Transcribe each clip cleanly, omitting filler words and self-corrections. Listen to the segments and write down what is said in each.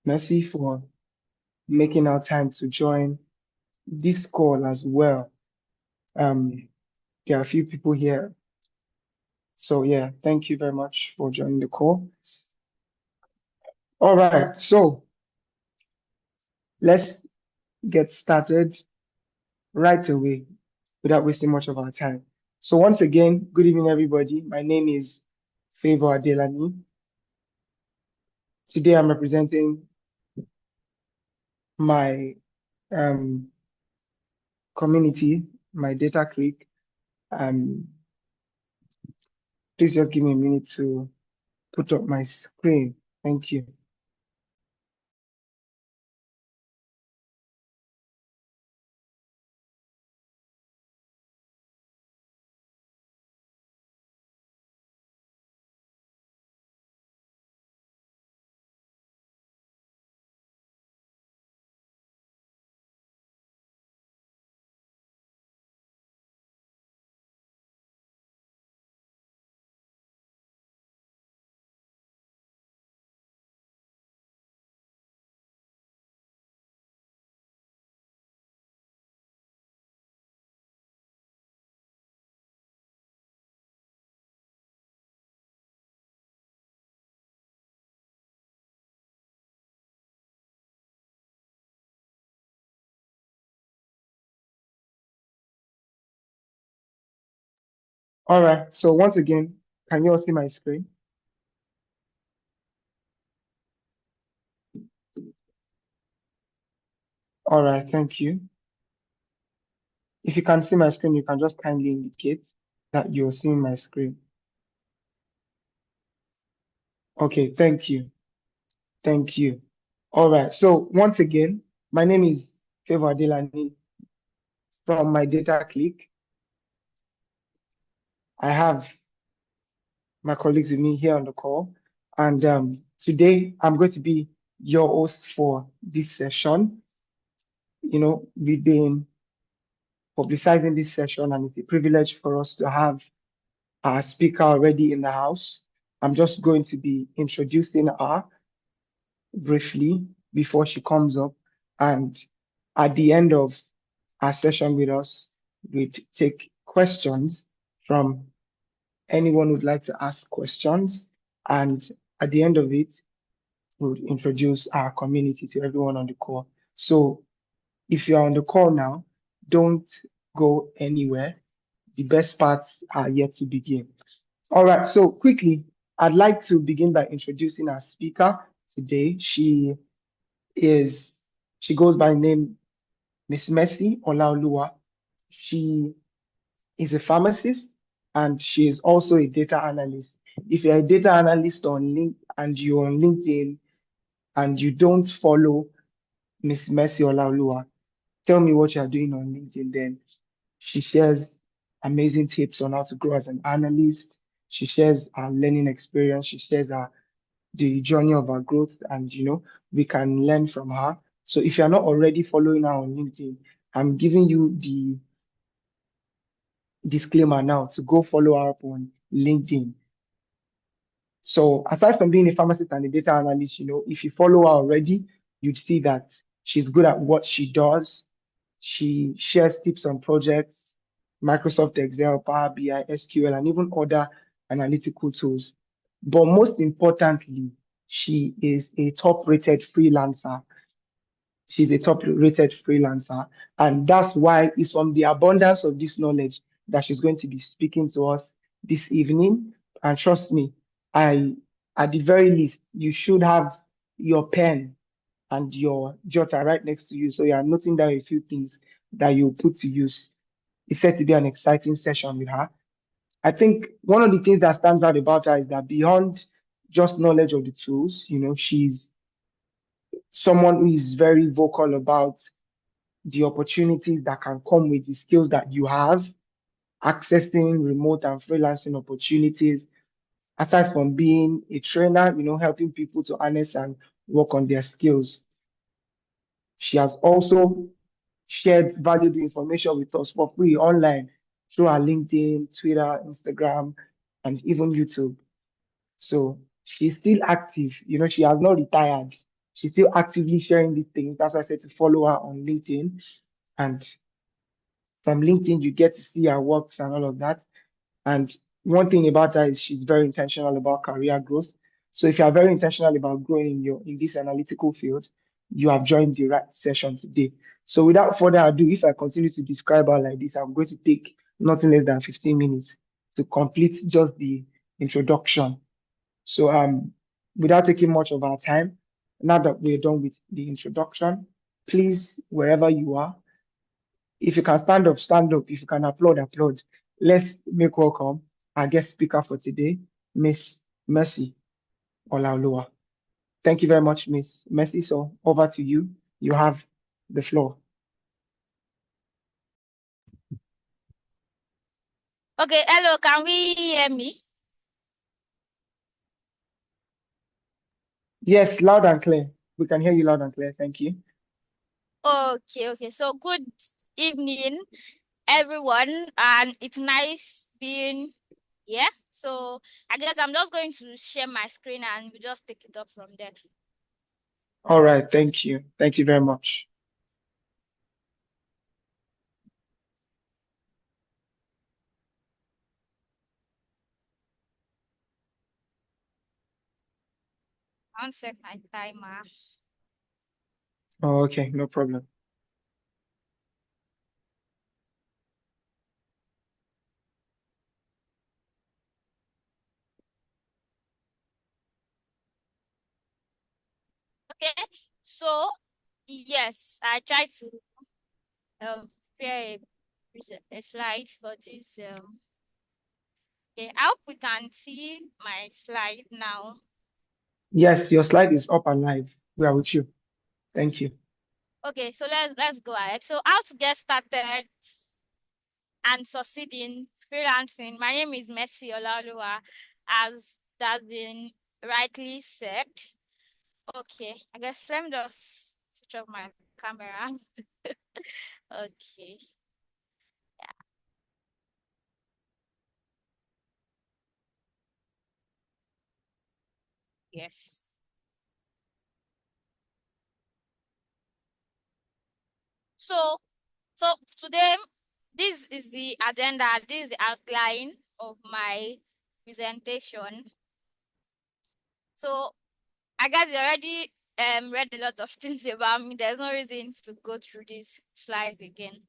Merci for making our time to join this call as well. There are a few people here. So yeah, thank you very much for joining the call. All right, so let's get started right away without wasting much of our time. So once again, good evening, everybody. My name is Favor Adelani. Today I'm representing my community, myDataClique. Please just give me a minute to put up my screen. Thank you. All right, so once again, can you all see my screen? All right, thank you. If you can see my screen, you can just kindly indicate that you're seeing my screen. Okay, thank you. Thank you. All right, so once again, my name is Favor Adelani from myDataClique. I have my colleagues with me here on the call, and today I'm going to be your host for this session. You know, we've been publicizing this session, and it's a privilege for us to have our speaker already in the house. I'm just going to be introducing her briefly before she comes up. And at the end of our session with us, we take questions from anyone who'd like to ask questions. And at the end of it, we'll introduce our community to everyone on the call. So if you're on the call now, don't go anywhere. The best parts are yet to begin. All right, so quickly, I'd like to begin by introducing our speaker today. She goes by name Miss Mercy Olaoluwa. She is a pharmacist and she is also a data analyst. If you're a data analyst and you're on LinkedIn and you don't follow Miss Mercy Olaoluwa, tell me what you're doing on LinkedIn then. She shares amazing tips on how to grow as an analyst. She shares her learning experience. She shares the journey of her growth, and we can learn from her. So if you're not already following her on LinkedIn, I'm giving you the disclaimer now to go follow her up on LinkedIn. So aside from being a pharmacist and a data analyst, if you follow her already, you'd see that she's good at what she does. She shares tips on projects, Microsoft Excel, Power BI, SQL, and even other analytical tools. But most importantly, she is a top-rated freelancer. She's a top-rated freelancer. And that's why it's from the abundance of this knowledge that she's going to be speaking to us this evening. And trust me, at the very least, you should have your pen and your jotter right next to you. So you are noting down a few things that you put to use. It's set to be an exciting session with her. I think one of the things that stands out about her is that beyond just knowledge of the tools, she's someone who is very vocal about the opportunities that can come with the skills that you have, accessing remote and freelancing opportunities, aside from being a trainer, helping people to harness and work on their skills. She has also shared valuable information with us for free online through our LinkedIn, Twitter, Instagram, and even YouTube. So she's still active. She has not retired. She's still actively sharing these things. That's why I said to follow her on LinkedIn. And from LinkedIn, you get to see her works and all of that. And one thing about her is she's very intentional about career growth. So if you are very intentional about growing in this analytical field, you have joined the right session today. So without further ado, if I continue to describe her like this, I'm going to take nothing less than 15 minutes to complete just the introduction. So without taking much of our time, now that we're done with the introduction, please, wherever you are, if you can stand up, stand up. If you can applaud, applaud. Let's make welcome our guest speaker for today, Miss Mercy Olaoluwa. Thank you very much, Miss Mercy. So over to you. You have the floor. Okay, hello, can we hear me? Yes, loud and clear. We can hear you loud and clear. Thank you. Okay. So good evening, everyone, and it's nice being here. So I guess I'm just going to share my screen and we just take it up from there. All right. Thank you. Thank you very much. 1 sec, my timer. Oh, okay. No problem. Okay, so yes, I tried to prepare a slide for this. Okay, I hope we can see my slide now. Yes, your slide is up and live. We are with you. Thank you. Okay, so let's go ahead. So how to get started and succeed in freelancing. My name is Mercy Olaoluwa, as that's been rightly said. Okay, I guess let me just switch off my camera. Okay, yes. So, so today, this is the agenda. This is the outline of my presentation. So I guess you already read a lot of things about me. There's no reason to go through these slides again.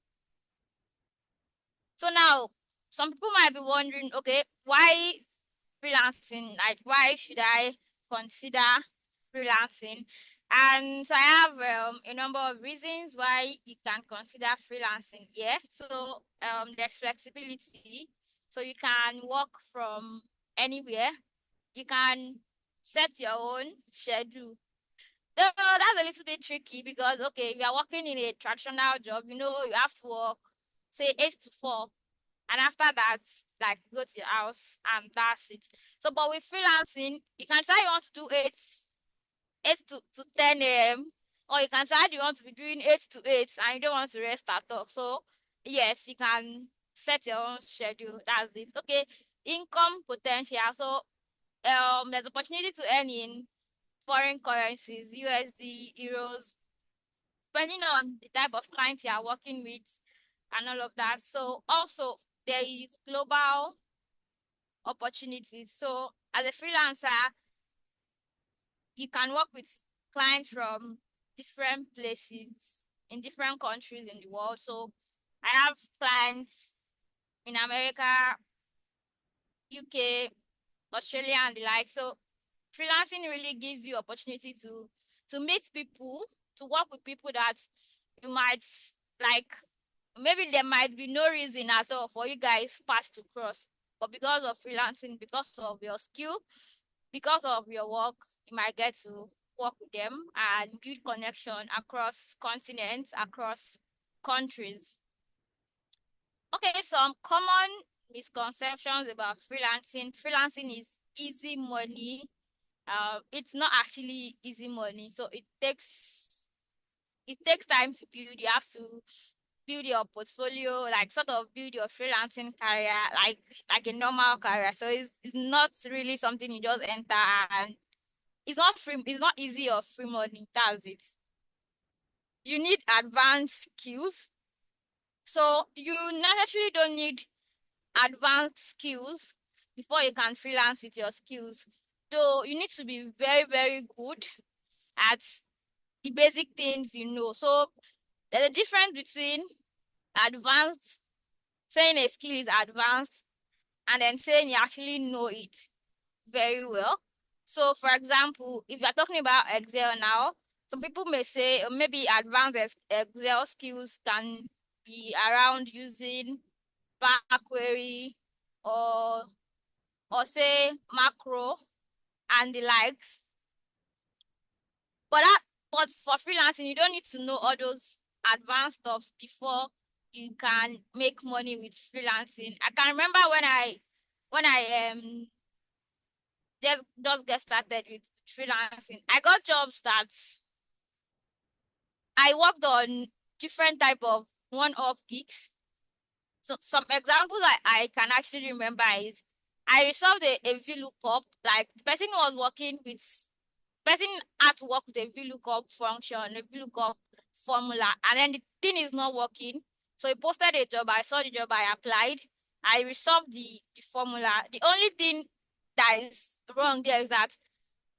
So now, some people might be wondering, okay, why freelancing? Like, why should I consider freelancing? And so I have a number of reasons why you can consider freelancing here. So there's flexibility. So you can work from anywhere. You can set your own schedule. Though that's a little bit tricky because, okay, if you're working in a traditional job, you have to work, say, 8 to 4, and after that, like, go to your house and that's it. So but with freelancing, you can say you want to do 8 to 10 a.m., or you can say you want to be doing 8 to 8 and you don't want to rest at all. So yes, you can set your own schedule. That's it. Okay, income potential. So there's opportunity to earn in foreign currencies, USD, euros, depending on the type of clients you are working with and all of that. So also there is global opportunities. So as a freelancer, you can work with clients from different places in different countries in the world. So I have clients in America, UK, Australia, and the like. So freelancing really gives you opportunity to meet people, to work with people that you might like. Maybe there might be no reason at all for you guys paths to cross, but because of freelancing, because of your skill, because of your work, you might get to work with them and build connection across continents, across countries. Okay, some common misconceptions about freelancing. Freelancing is easy money. It's not actually easy money. So it takes time to build. You have to build your portfolio, like sort of build your freelancing career, like a normal career. So it's not really something you just enter and it's not free, it's not easy or free money. That's it. You need advanced skills. So you necessarily don't need advanced skills before you can freelance with your skills. Though you need to be very, very good at the basic things you know. So there's a difference between advanced, saying a skill is advanced, and then saying you actually know it very well. So, for example, if you're talking about Excel now, some people may say maybe advanced Excel skills can be around using bar query or say macro and the likes. But for freelancing, you don't need to know all those advanced stuffs before you can make money with freelancing. I can remember when I just get started with freelancing. I got jobs that I worked on different type of one-off gigs. So some examples I can actually remember is I resolved a VLOOKUP. Like the person was working with person had to work with a VLOOKUP function, a VLOOKUP formula, and then the thing is not working. So he posted a job. I saw the job. I applied. I resolved the formula. The only thing that is wrong there is that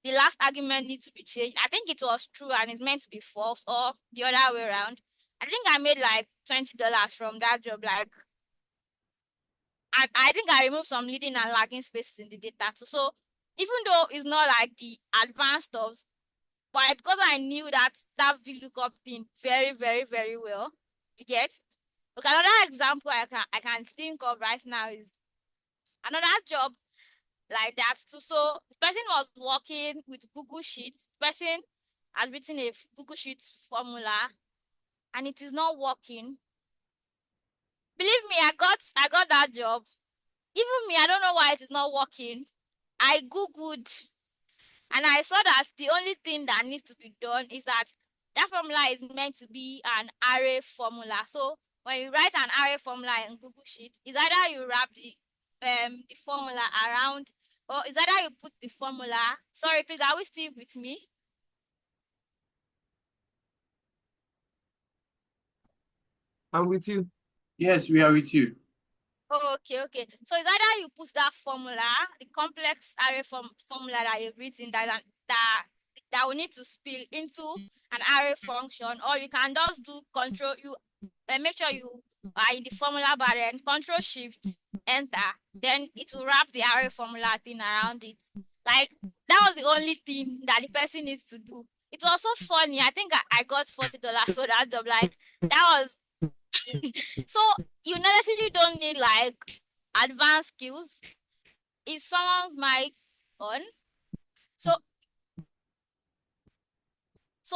the last argument needs to be changed. I think it was true and it's meant to be false or the other way around. I think I made like $20 from that job. Like, and I think I removed some leading and lagging spaces in the data too. So even though it's not like the advanced stuff, but because I knew that VLOOKUP thing very, very, very well, you get. Okay, another example I can think of right now is another job like that too. So the person was working with Google Sheets. The person had written a Google Sheets formula and it is not working. Believe me, I got that job. Even me, I don't know why it is not working. I Googled and I saw that the only thing that needs to be done is that that formula is meant to be an array formula. So when you write an array formula in Google Sheets, it's either you wrap the formula around, or it's either you put the formula. Sorry, please, are we still with me? I'm with you. Yes, we are with you. Oh, okay. So it's either you put that formula, the complex array formula that you've written that will need to spill into an array function, or you can just do control you and make sure you are in the formula bar then control shift enter, then it will wrap the array formula thing around it. Like that was the only thing that the person needs to do. It was so funny. I think I got $40 for that job. Like that was so you necessarily don't need like advanced skills. Is someone's mic on? So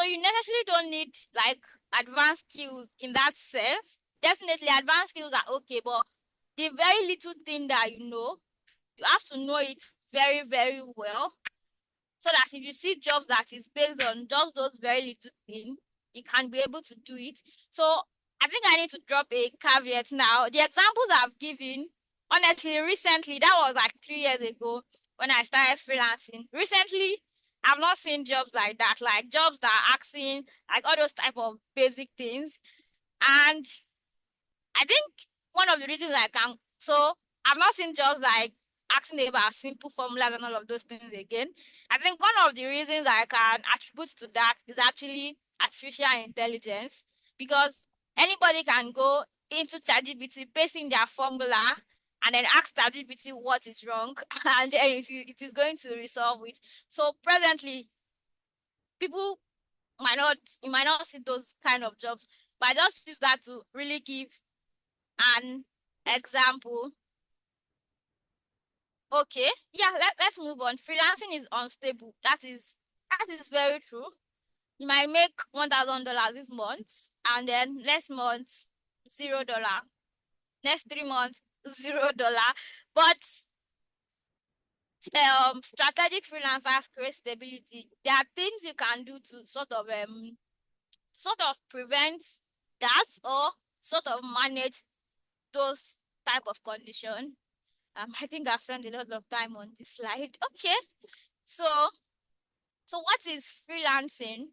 you necessarily don't need like advanced skills in that sense. Definitely advanced skills are okay, but the very little thing that you have to know it very, very well. So that if you see jobs that is based on just those very little things, you can be able to do it. So I think I need to drop a caveat now. The examples I've given, honestly, recently, that was like 3 years ago when I started freelancing. Recently, I've not seen jobs like that, like jobs that are asking like all those type of basic things. And I think one of the reasons I've not seen jobs like asking about simple formulas and all of those things again. I think one of the reasons I can attribute to that is actually artificial intelligence, because anybody can go into ChatGPT, paste in their formula, and then ask ChatGPT what is wrong, and then it is going to resolve it. So presently, people you might not see those kind of jobs, but I just use that to really give an example. Okay, yeah, let's move on. Freelancing is unstable. That is very true. You might make $1,000 this month, and then next month $0. Next 3 months $0. But strategic freelancers create stability. There are things you can do to sort of prevent that, or sort of manage those type of condition. I think I've spent a lot of time on this slide. Okay, so So what is freelancing?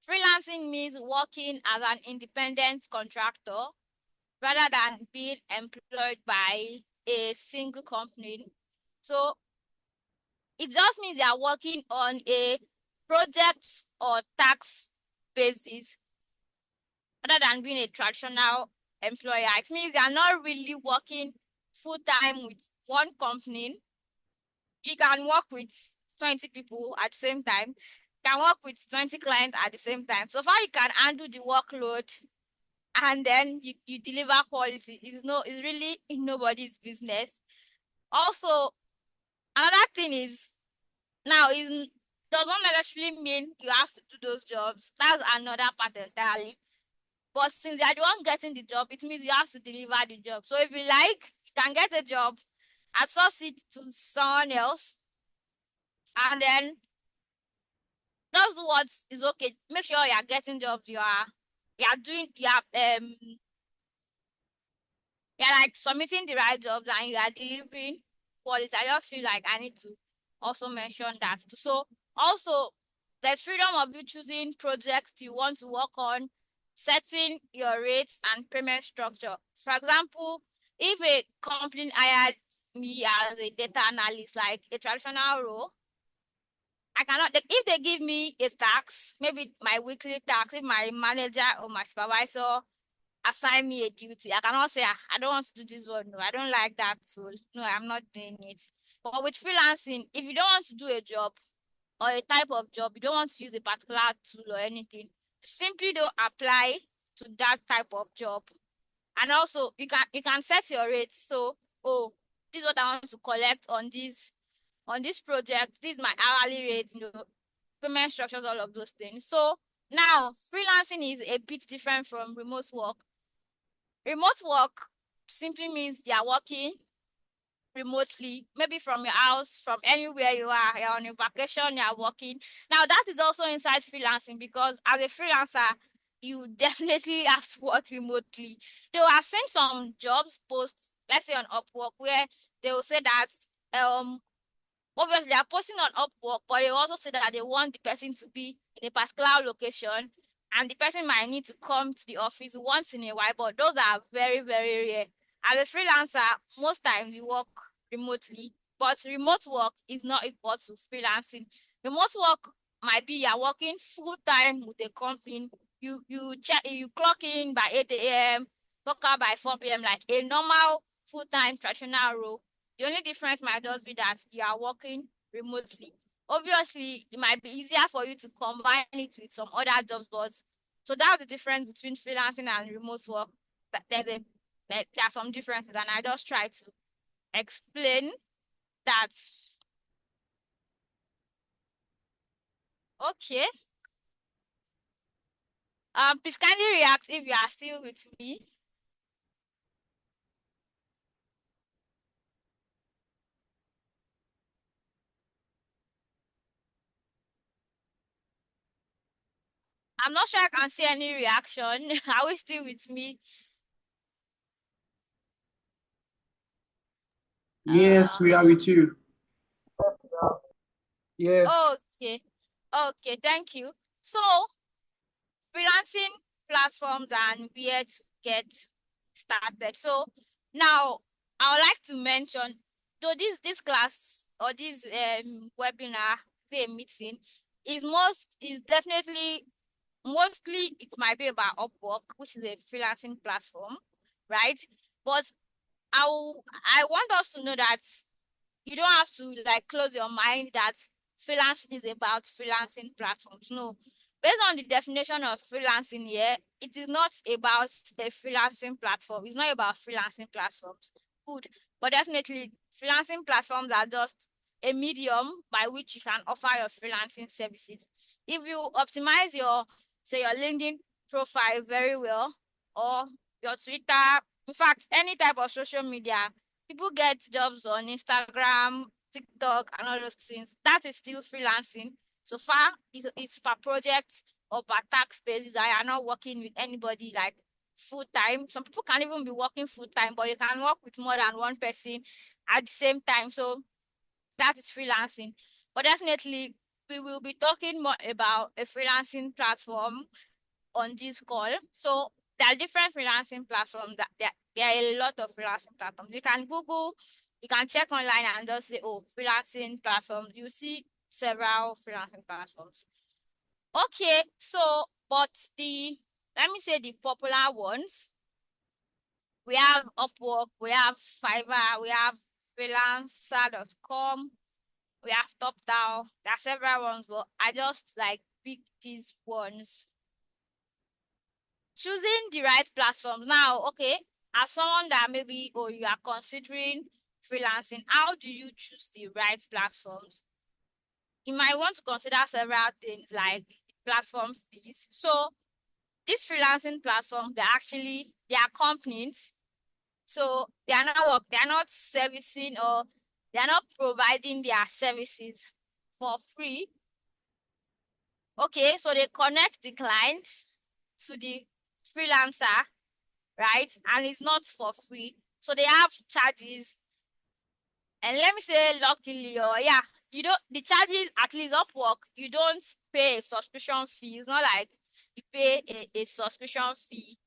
Freelancing means working as an independent contractor rather than being employed by a single company. So it just means you are working on a project or tax basis rather than being a traditional employer. It means you are not really working full time with one company. You can work with 20 people at the same time. You can work with 20 clients at the same time. So far you can handle the workload and then you deliver quality. It's really in nobody's business. Also, another thing is now is does not necessarily mean you have to do those jobs. That's another part entirely. But since you're the one getting the job, it means you have to deliver the job. So if you like, you can get a job, outsource it to someone else, and then just do what is okay. Make sure you are getting jobs. You're like submitting the right jobs and you are delivering quality. I just feel like I need to also mention that too. So also there's freedom of you choosing projects you want to work on, setting your rates and payment structure. For example, if a company hired me as a data analyst, like a traditional role, I cannot, if they give me a tax, maybe my weekly tax, if my manager or my supervisor assign me a duty, I cannot say, I don't want to do this one. No, I don't like that tool. No, I'm not doing it. But with freelancing, if you don't want to do a job or a type of job, you don't want to use a particular tool or anything, simply don't apply to that type of job. And also, you can set your rates. So, oh, this is what I want to collect on this project. This is my hourly rate, payment structures, all of those things. So now freelancing is a bit different from remote work. Remote work simply means you are working remotely, maybe from your house, from anywhere you are. You're on a vacation, you are working. Now that is also inside freelancing because as a freelancer, you definitely have to work remotely. Though I've seen some jobs posts, let's say on Upwork, where they will say that obviously they are posting on Upwork, but they also say that they want the person to be in a particular location and the person might need to come to the office once in a while, but those are very, very rare. As a freelancer, most times you work remotely, but remote work is not equal to freelancing. Remote work might be you're working full time with a company. You clock in by 8 a.m., clock out by 4 p.m. like a normal full-time traditional role. The only difference might just be that you are working remotely. Obviously, it might be easier for you to combine it with some other jobs, but so that's the difference between freelancing and remote work. There are some differences, and I just try to explain that. Okay. Please kindly react if you are still with me. I'm not sure I can see any reaction. Are we still with me? Yes, we are with you. Yes. Okay. Okay, thank you. So, freelancing platforms and where to get started. So, now I would like to mention, though this class or this webinar, say meeting, is definitely mostly it might be about Upwork, which is a freelancing platform, right? But I want us to know that you don't have to like close your mind that freelancing is about freelancing platforms. No. Based on the definition of freelancing here, it is not about a freelancing platform. It's not about freelancing platforms. Good. But definitely freelancing platforms are just a medium by which you can offer your freelancing services. If you optimize your LinkedIn profile very well, or your Twitter, in fact, any type of social media, people get jobs on Instagram, TikTok, and all those things. That is still freelancing. So far, it's per project or per tax basis. I am not working with anybody like full time. Some people can even be working full time, but you can work with more than one person at the same time. So that is freelancing. But definitely, we will be talking more about a freelancing platform on this call. So there are different freelancing platforms. There are a lot of freelancing platforms. You can Google, you can check online and just say, oh, freelancing platforms. You see several freelancing platforms. Okay, so but let me say the popular ones. We have Upwork, we have Fiverr, we have freelancer.com, we have TopDown. There are several ones, but I just like pick these ones. Choosing the right platform. Now, okay, as someone that maybe you are considering freelancing, how do you choose the right platforms? You might want to consider several things like platform fees. So these freelancing platforms, they are companies. So they are not servicing, or they are not providing their services for free. Okay, so they connect the client to the freelancer, right? And it's not for free. So they have charges. And let me say, luckily, or yeah, the charges, at least Upwork, you don't pay a subscription fee. It's not like you pay a subscription fee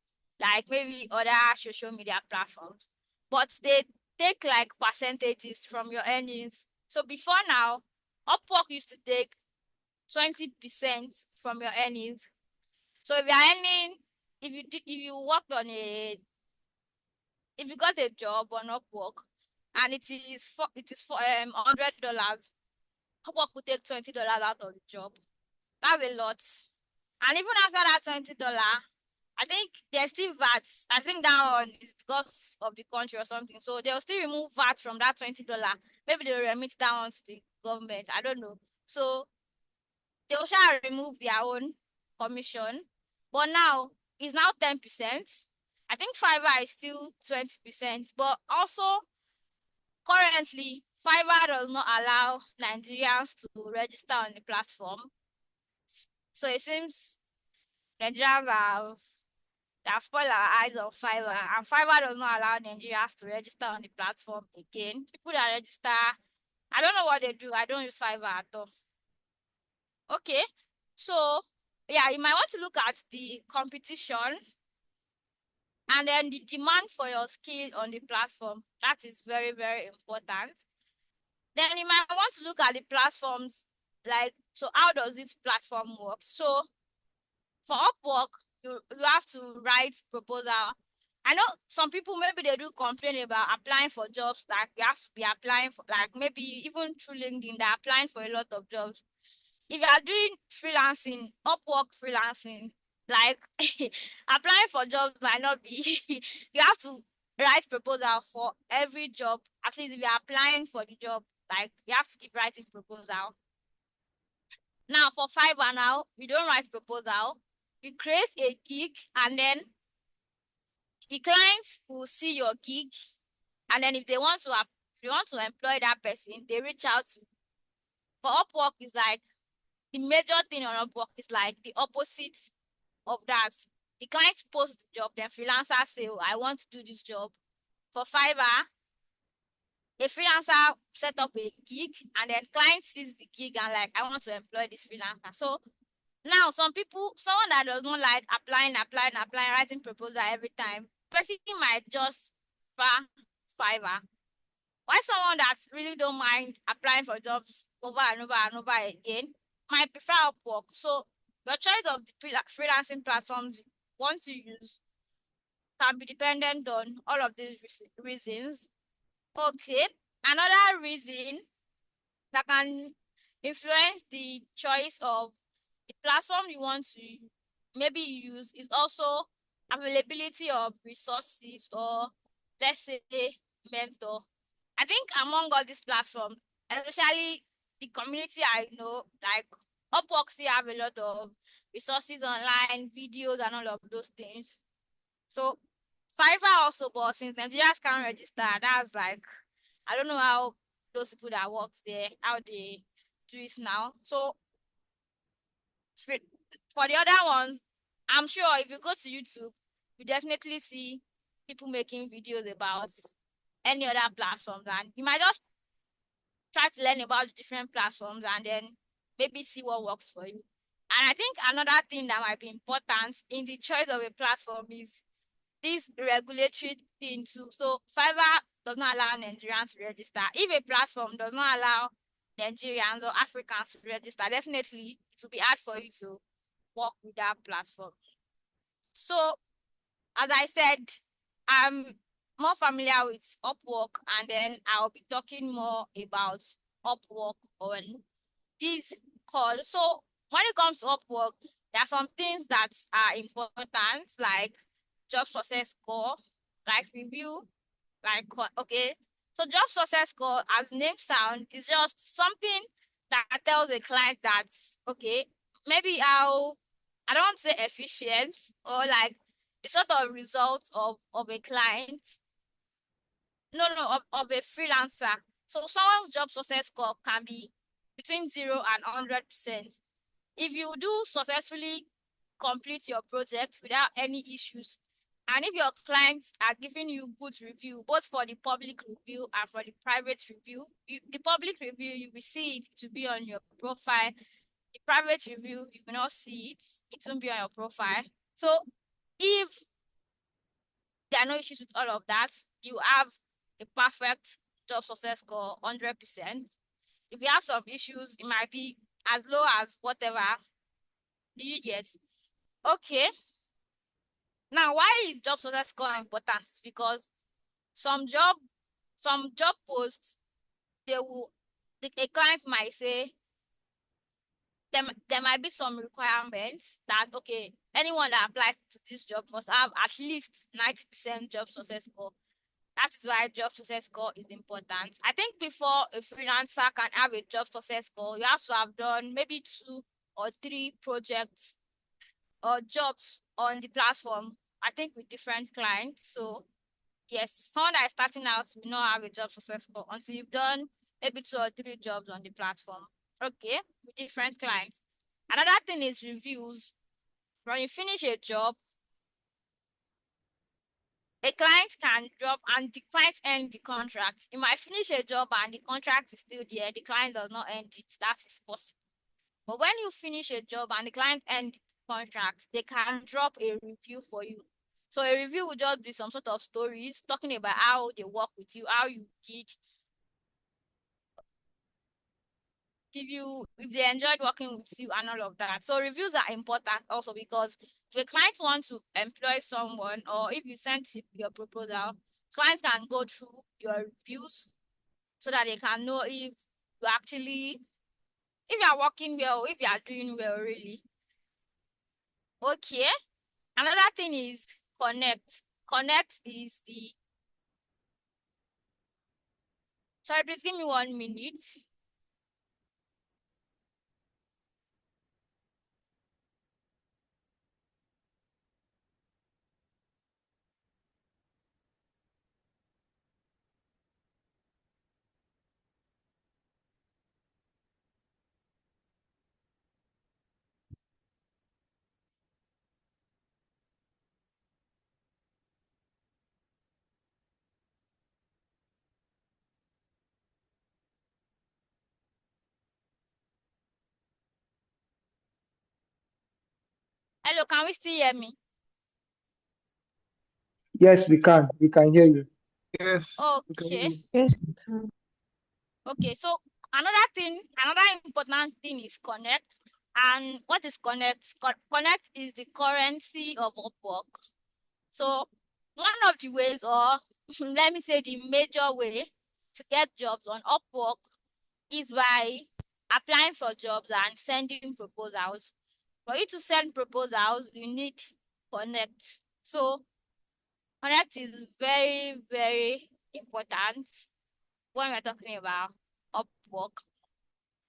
like maybe other social media platforms. But they take like percentages from your earnings. So before now, Upwork used to take 20% from your earnings. So if you're earning, if you worked on if you got a job on Upwork and it is for $100, Upwork will take $20 out of the job. That's a lot. And even after that $20, I think there's still VAT. I think that one is because of the country or something. So they'll still remove VAT from that $20. Maybe they'll remit that one to the government. I don't know. So they'll shall remove their own commission. But now it's now 10%. I think Fiverr is still 20%. But also currently Fiverr does not allow Nigerians to register on the platform. So it seems Nigerians have spoiled our eyes on Fiverr, and Fiverr does not allow Nigerians to register on the platform again. People that register, I don't know what they do. I don't use Fiverr at all. Okay, so yeah, you might want to look at the competition and then the demand for your skill on the platform. That is very, very important. Then you might want to look at the platforms, like, so how does this platform work? So for Upwork, you have to write proposal. I know some people, maybe they do complain about applying for jobs, like you have to be applying for, like maybe even through LinkedIn, they're applying for a lot of jobs. If you are doing freelancing, Upwork freelancing, like applying for jobs might not be, you have to write proposal for every job. At least if you're applying for the job, like you have to keep writing proposal. Now for Fiverr now, you don't write proposal. You create a gig, and then the clients will see your gig, and then if they want to employ that person, they reach out to. For Upwork is like, the major thing on Upwork is like the opposite of that. The client posts the job, then freelancers say, oh, I want to do this job. For Fiverr, a freelancer set up a gig, and then client sees the gig and like, I want to employ this freelancer. So now someone that does not like applying, writing proposal every time, basically might just Fiverr. Why someone that really don't mind applying for jobs over and over and over again might prefer Upwork. So your choice of the freelancing platforms you want to use can be dependent on all of these reasons. Okay, another reason that can influence the choice of the platform you want to maybe use is also availability of resources, or let's say mentor. I think among all these platforms, especially the community I know, like Upwork still have a lot of resources online, videos and all of those things. So Fiverr also, but since Nigerians can't register, that's like, I don't know how those people that work there, how they do it now. So for the other ones, I'm sure if you go to YouTube, you definitely see people making videos about any other platforms, and you might just try to learn about the different platforms, and then maybe see what works for you. And I think another thing that might be important in the choice of a platform is this regulatory thing too. So Fiverr does not allow Nigerians to register. If a platform does not allow Nigerians or Africans to register, definitely it will be hard for you to work with that platform. So as I said, I'm more familiar with Upwork, and then I'll be talking more about Upwork on this call. So when it comes to Upwork, there are some things that are important, like job success score, like review, okay. So job success score, as name sound, is just something that tells a client that, okay, maybe I don't want to say efficient, or like the sort of result of a client, of a freelancer. So someone's job success score can be between 0 and 100%. If you do successfully complete your project without any issues, and if your clients are giving you good review, both for the public review and for the private review, the public review, you will see it, it will be on your profile. The private review, you will not see it, it won't be on your profile. So if there are no issues with all of that, you have a perfect job success score, 100%. If you have some issues, it might be as low as whatever. Do you get? Okay. Now, why is job success score important? Because some job posts, a client might say there might be some requirements that, okay, anyone that applies to this job must have at least 90% job success score. That is why job success score is important. I think before a freelancer can have a job success score, you have to have done maybe 2 or 3 projects or jobs on the platform, I think with different clients. So yes, someone that is starting out will not have a job success score until you've done maybe 2 or 3 jobs on the platform. Okay, with different clients. Another thing is reviews. When you finish a job, a client can drop and the client end the contract. You might finish a job and the contract is still there, the client does not end it. That is possible. But when you finish a job and the client end the contract, they can drop a review for you. So a review will just be some sort of stories talking about how they work with you, how you did, if they enjoyed working with you and all of that. So reviews are important also, because if a client wants to employ someone, or if you send your proposal, clients can go through your reviews so that they can know if you are working well, if you are doing well, really. Okay. Another thing is connect. Connect is the... Sorry, please give me 1 minute. Hello, can we still hear me? Yes, we can. We can hear you. Yes. we can hear Okay. you. Yes. Okay, so another important thing is connect. And what is connect? Connect is the currency of Upwork. So one of the ways, or let me say the major way to get jobs on Upwork is by applying for jobs and sending proposals. For you to send proposals, you need connect. So connect is very, very important when we're talking about Upwork.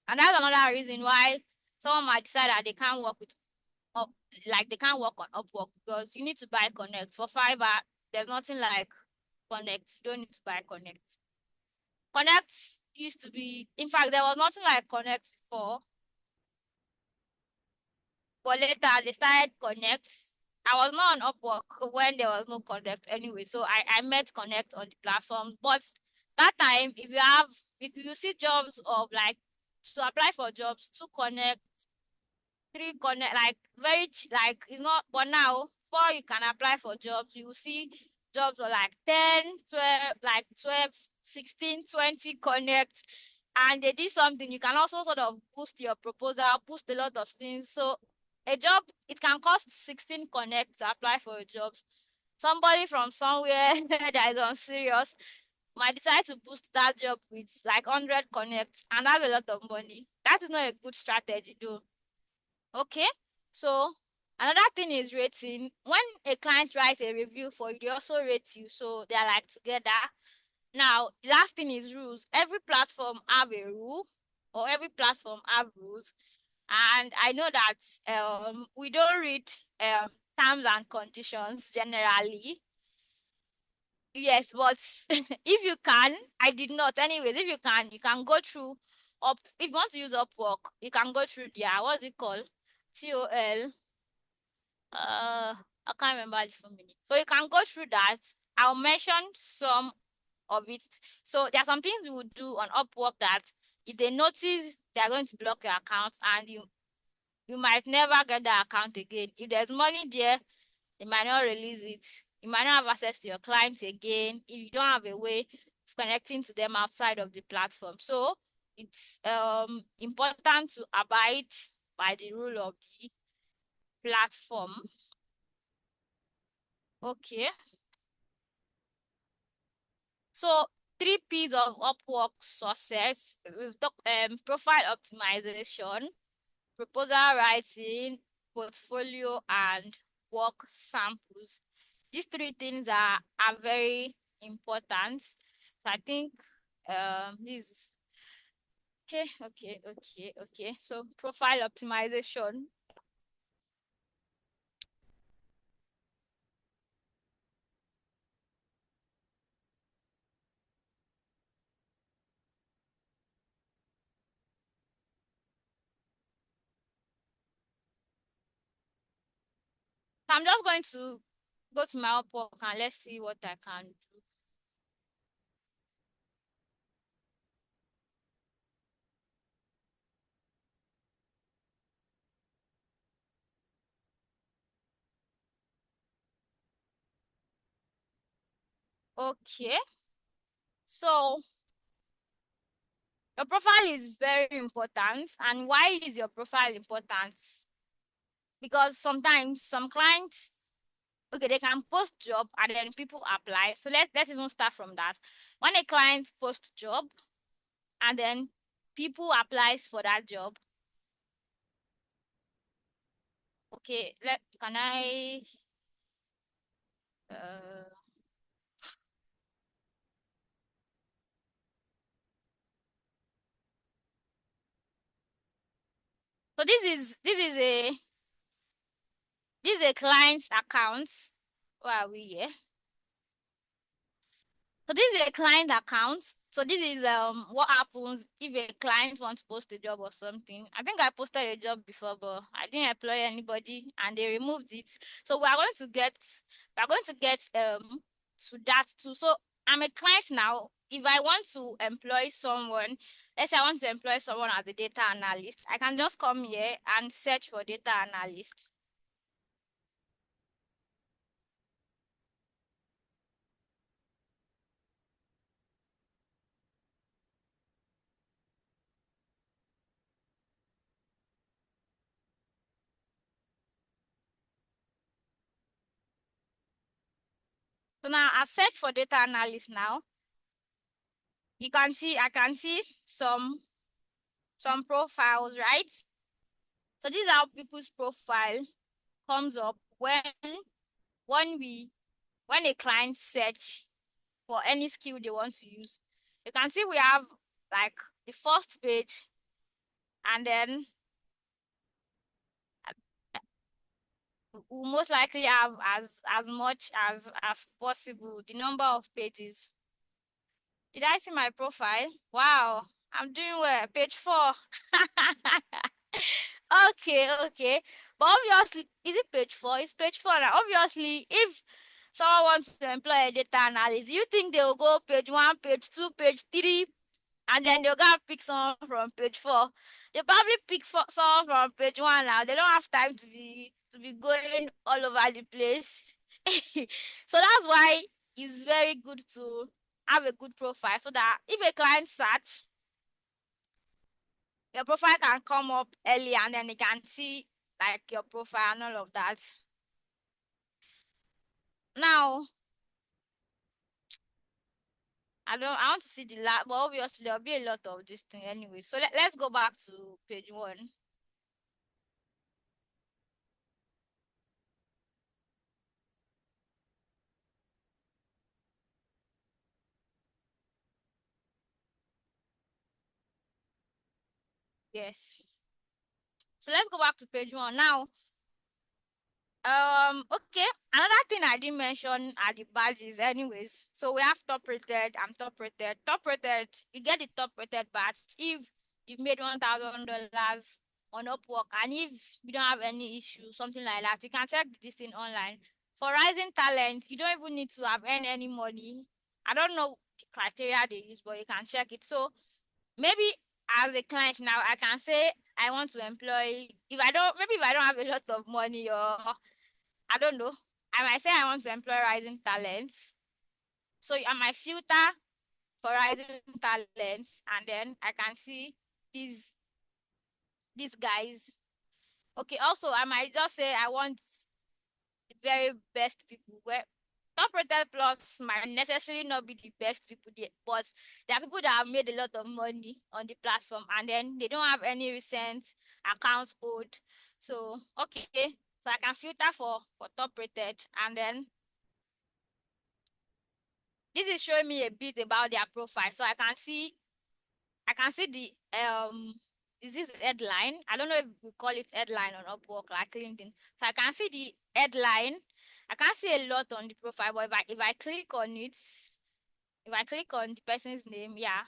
And that's another reason why someone might decide that they can't work with they can't work on Upwork, because you need to buy Connect. For Fiverr, there's nothing like Connect. You don't need to buy Connect. Connect used to be, in fact, there was nothing like Connect before. But later they started Connect. I was not on Upwork when there was no Connect anyway, so I met Connect on the platform. But that time, if you see jobs of like to apply for jobs, 2 connect, 3 connect, like very like it's not. But now, before you can apply for jobs, you will see jobs for like 10, 12, like 12, 16, 20 connect, and they did something. You can also sort of boost your proposal, boost a lot of things. So a job, it can cost 16 connect to apply for a job. Somebody from somewhere that is on serious might decide to boost that job with like 100 connects, and that's a lot of money. That is not a good strategy, though. Okay, so another thing is rating. When a client writes a review for you, they also rate you, so they're like together. Now, the last thing is rules. Every platform have a rule, or every platform have rules, and I know that we don't read terms and conditions generally. Yes, but if you can, I did not. Anyways, if you can go through up. If you want to use Upwork, you can go through there. What's it called? TOL. I can't remember the full meaning. So you can go through that. I'll mention some of it. So there are some things you would do on Upwork that if they notice, they're going to block your account, and you might never get the account again. If there's money there, they might not release it. You might not have access to your clients again if you don't have a way of connecting to them outside of the platform. So it's important to abide by the rule of the platform. Okay. So 3 P's of Upwork success. We've talked profile optimization, proposal writing, portfolio, and work samples. These 3 things are very important. So I think this okay. So profile optimization. So I'm just going to go to my Upwork and let's see what I can do. Okay. So your profile is very important. And why is your profile important? Because sometimes some clients, okay, they can post job and then people apply. So let's even start from that. When a client posts job and then people applies for that job, okay, can I uh so this is a client's account. Where are we here? So this is a client account. So this is what happens if a client wants to post a job or something. I think I posted a job before, but I didn't employ anybody and they removed it. So we're going to get to that too. So I'm a client now. If I want to employ someone, let's say I want to employ someone as a data analyst, I can just come here and search for data analyst. So now I've searched for data analyst now. I can see some profiles, right? So this is how people's profile comes up when we when a client search for any skill they want to use. You can see we have like the first page, and then we most likely have as much as possible the number of pages. Did I see my profile? Wow, I'm doing well. Page 4. Okay. But obviously, is it page 4? It's page 4 now. Obviously, if someone wants to employ a data analyst, you think they will go page 1, page 2, page 3? and then they'll go and pick someone from page 4. They probably pick someone from page 1 now. They don't have time to be going all over the place. So that's why it's very good to have a good profile, so that if a client search, your profile can come up early and then they can see like your profile and all of that. Now, I want to see the last, but obviously there'll be a lot of this thing anyway. So let's go back to page 1. Yes. So let's go back to page 1 now. Okay. Another thing I didn't mention are the badges anyways. So we have top rated and top rated. Top rated, you get the top rated badge if you've made $1,000 on Upwork, and if you don't have any issue, something like that, you can check this thing online. For rising talent, you don't even need to have earned any money. I don't know the criteria they use, but you can check it. So maybe as a client now, I can say I want to employ, if I don't have a lot of money, or I don't know, I might say I want to employ rising talents. So I might filter for rising talents, and then I can see these guys. Okay, also I might just say I want the very best people. Where top rated plus might necessarily not be the best people there, but there are people that have made a lot of money on the platform, and then they don't have any recent accounts owed. So okay, so I can filter for top rated, and then this is showing me a bit about their profile. So I can see the is this headline? I don't know if we call it headline on Upwork like LinkedIn. So I can see the headline. I can't see a lot on the profile, but if I click on it, if I click on the person's name, yeah,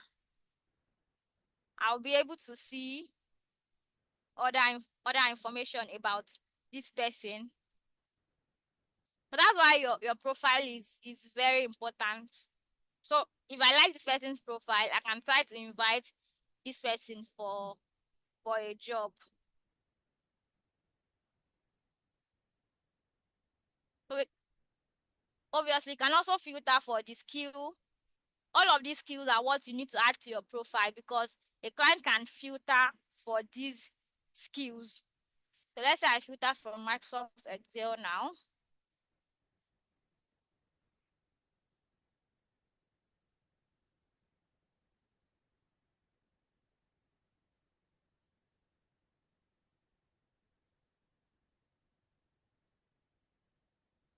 I'll be able to see other information about this person. So that's why your profile is very important. So if I like this person's profile, I can try to invite this person for a job. So obviously, you can also filter for the skill. All of these skills are what you need to add to your profile, because a client can filter for these skills. So let's say I filter from Microsoft Excel now.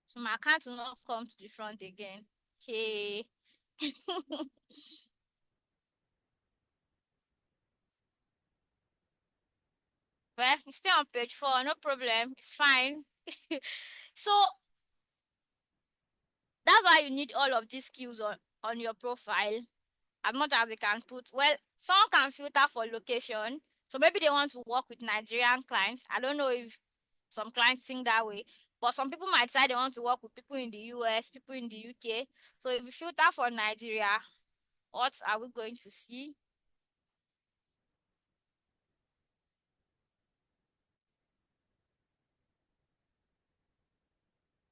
So my account will not come to the front again. Okay. Well, it's still on page 4, no problem. It's fine. So that's why you need all of these skills on your profile. As much as they can put, well, some can filter for location. So maybe they want to work with Nigerian clients. I don't know if some clients think that way, but some people might decide they want to work with people in the US, people in the UK. So if you filter for Nigeria, what are we going to see?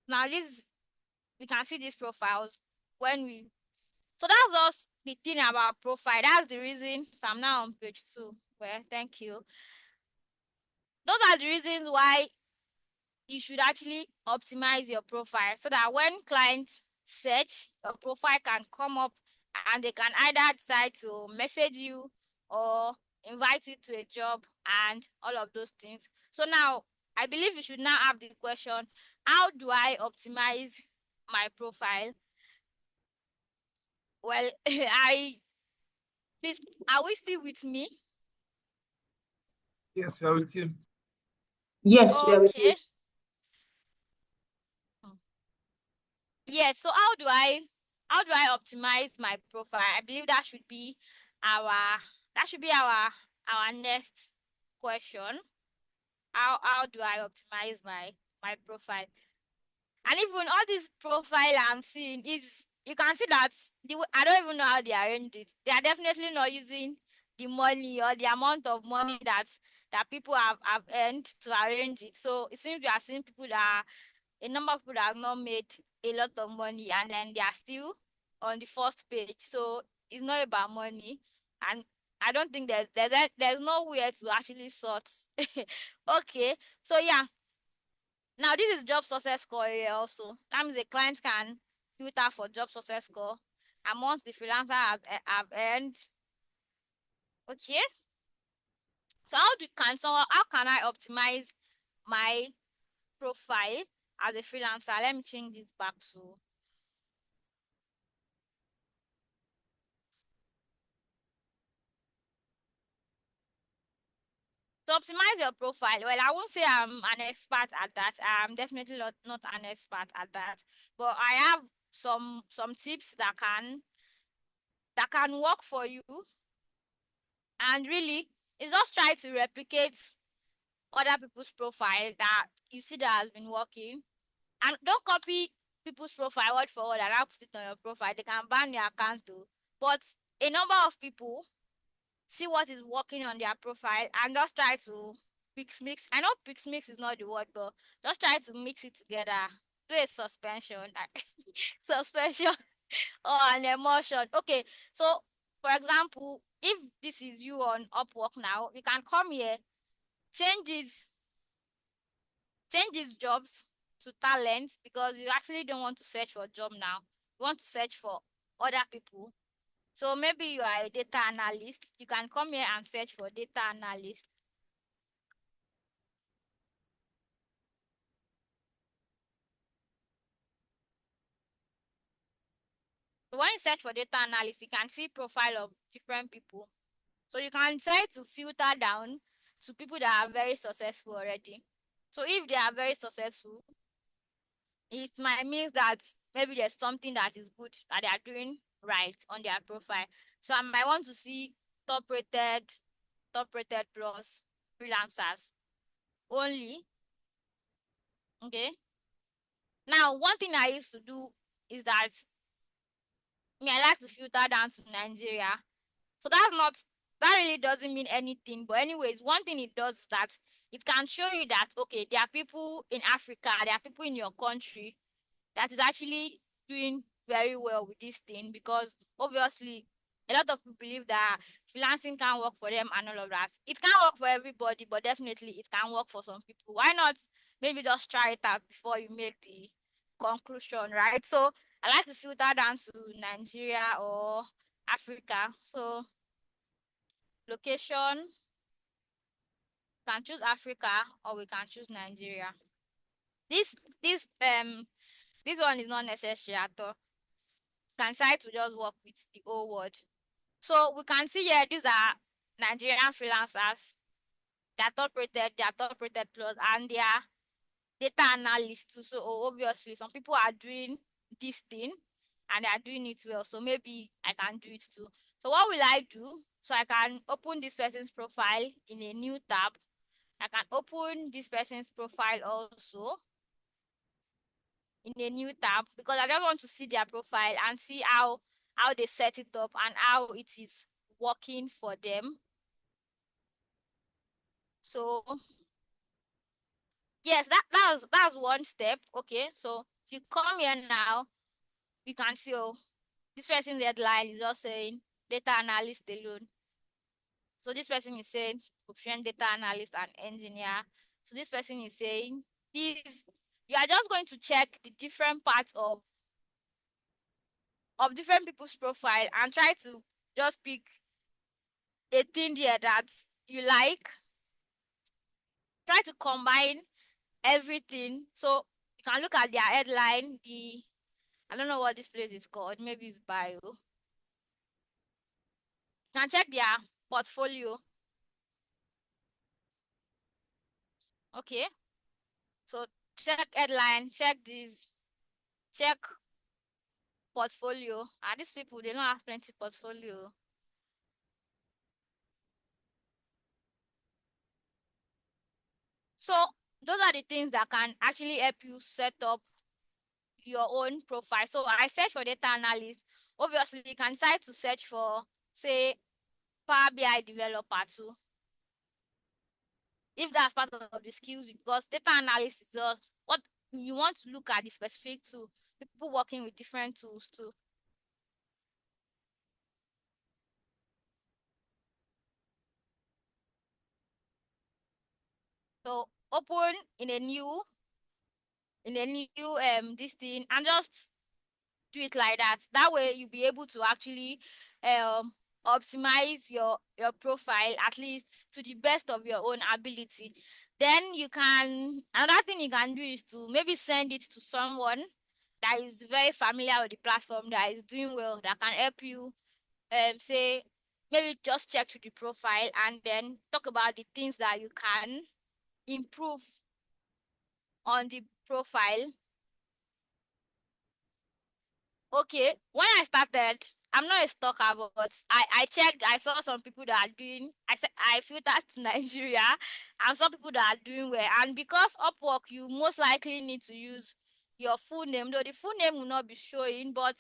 Now this, we can see these profiles when we, so that's just the thing about profile. That's the reason. So I'm now on page 2. Well, thank you. Those are the reasons why you should actually optimize your profile, so that when clients search, your profile can come up and they can either decide to message you or invite you to a job and all of those things. So now I believe you should now have the question, how do I optimize my profile? Well, please, are we still with me? Yes, we are with you. Yes, we are with you. Okay. Yes, so how do I optimize my profile? I believe our that should be our next question. How do I optimize my profile? And even all this profile I'm seeing is you can see that I don't even know how they arrange it. They are definitely not using the money or the amount of money that people have earned to arrange it. So it seems we are seeing people that a number of people that have not made a lot of money and then they are still on the first page. So it's not about money, and I don't think there's nowhere to actually sort. Okay, so yeah. Now this is job success score here also. That means a client can filter for job success score amongst the freelancer have earned. Okay. So how can I optimize my profile as a freelancer? Let me change this back to optimize your profile. Well, I won't say I'm an expert at that. I'm definitely not an expert at that. But I have some tips that can work for you. And really, it's just try to replicate other people's profile that you see that has been working. And don't copy people's profile word for word and now put it on your profile. They can ban your account too. But a number of people see what is working on their profile and just try to mix. I know mix is not the word, but just try to mix it together. Do a suspension, suspension or an emotion. Okay, so for example, if this is you on Upwork now, you can come here, change these jobs to talents because you actually don't want to search for a job now. You want to search for other people. So maybe you are a data analyst. You can come here and search for data analyst. So when you search for data analyst, you can see profile of different people. So you can try to filter down to people that are very successful already. So if they are very successful, it might mean that maybe there's something that is good that they are doing right on their profile. So I might want to see top rated plus freelancers only. Okay. Now, one thing I used to do is that I like to filter down to Nigeria. So that really doesn't mean anything. But anyways, one thing it does is that it can show you that okay, there are people in Africa, there are people in your country that is actually doing very well with this thing, because obviously a lot of people believe that freelancing can work for them and all of that. It can work for everybody, but definitely it can work for some people. Why not maybe just try it out before you make the conclusion, right? So I like to filter down to Nigeria or Africa. So location, can choose Africa or we can choose Nigeria. This this um this one is not necessary at all. Can decide to just work with the whole world. So we can see here these are Nigerian freelancers. They are top rated plus, and they are data analysts too. So obviously some people are doing this thing and they are doing it well. So maybe I can do it too. So what will I do? So I can open this person's profile in a new tab. I can open this person's profile also in a new tab because I just want to see their profile and see how they set it up and how it is working for them. So yes, that's one step. Okay, so if you come here now, you can see this person's headline is just saying data analyst alone. So this person is saying proficient data analyst and engineer. So this person is saying this. You are just going to check the different parts of different people's profile and try to just pick a thing there that you like. Try to combine everything. So you can look at their headline, I don't know what this place is called, maybe it's bio. You can check their portfolio. Okay. So check headline, check this, check portfolio. And these people, they don't have plenty portfolio. So those are the things that can actually help you set up your own profile. So I search for data analyst. Obviously, you can decide to search for, say, Power BI developer too, if that's part of the skills, because data analysis is just what you want to look at the specific tool. People working with different tools too. So open in a new this thing and just do it like that. That way you'll be able to actually um optimize your profile at least to the best of your own ability. Then you can, another thing you can do is to maybe send it to someone that is very familiar with the platform, that is doing well, that can help you say, maybe just check to the profile and then talk about the things that you can improve on the profile. Okay, when I started, I'm not a stalker, but I checked. I saw some people that are doing. I said I filtered to Nigeria, and some people that are doing well. And because Upwork, you most likely need to use your full name, though the full name will not be showing, but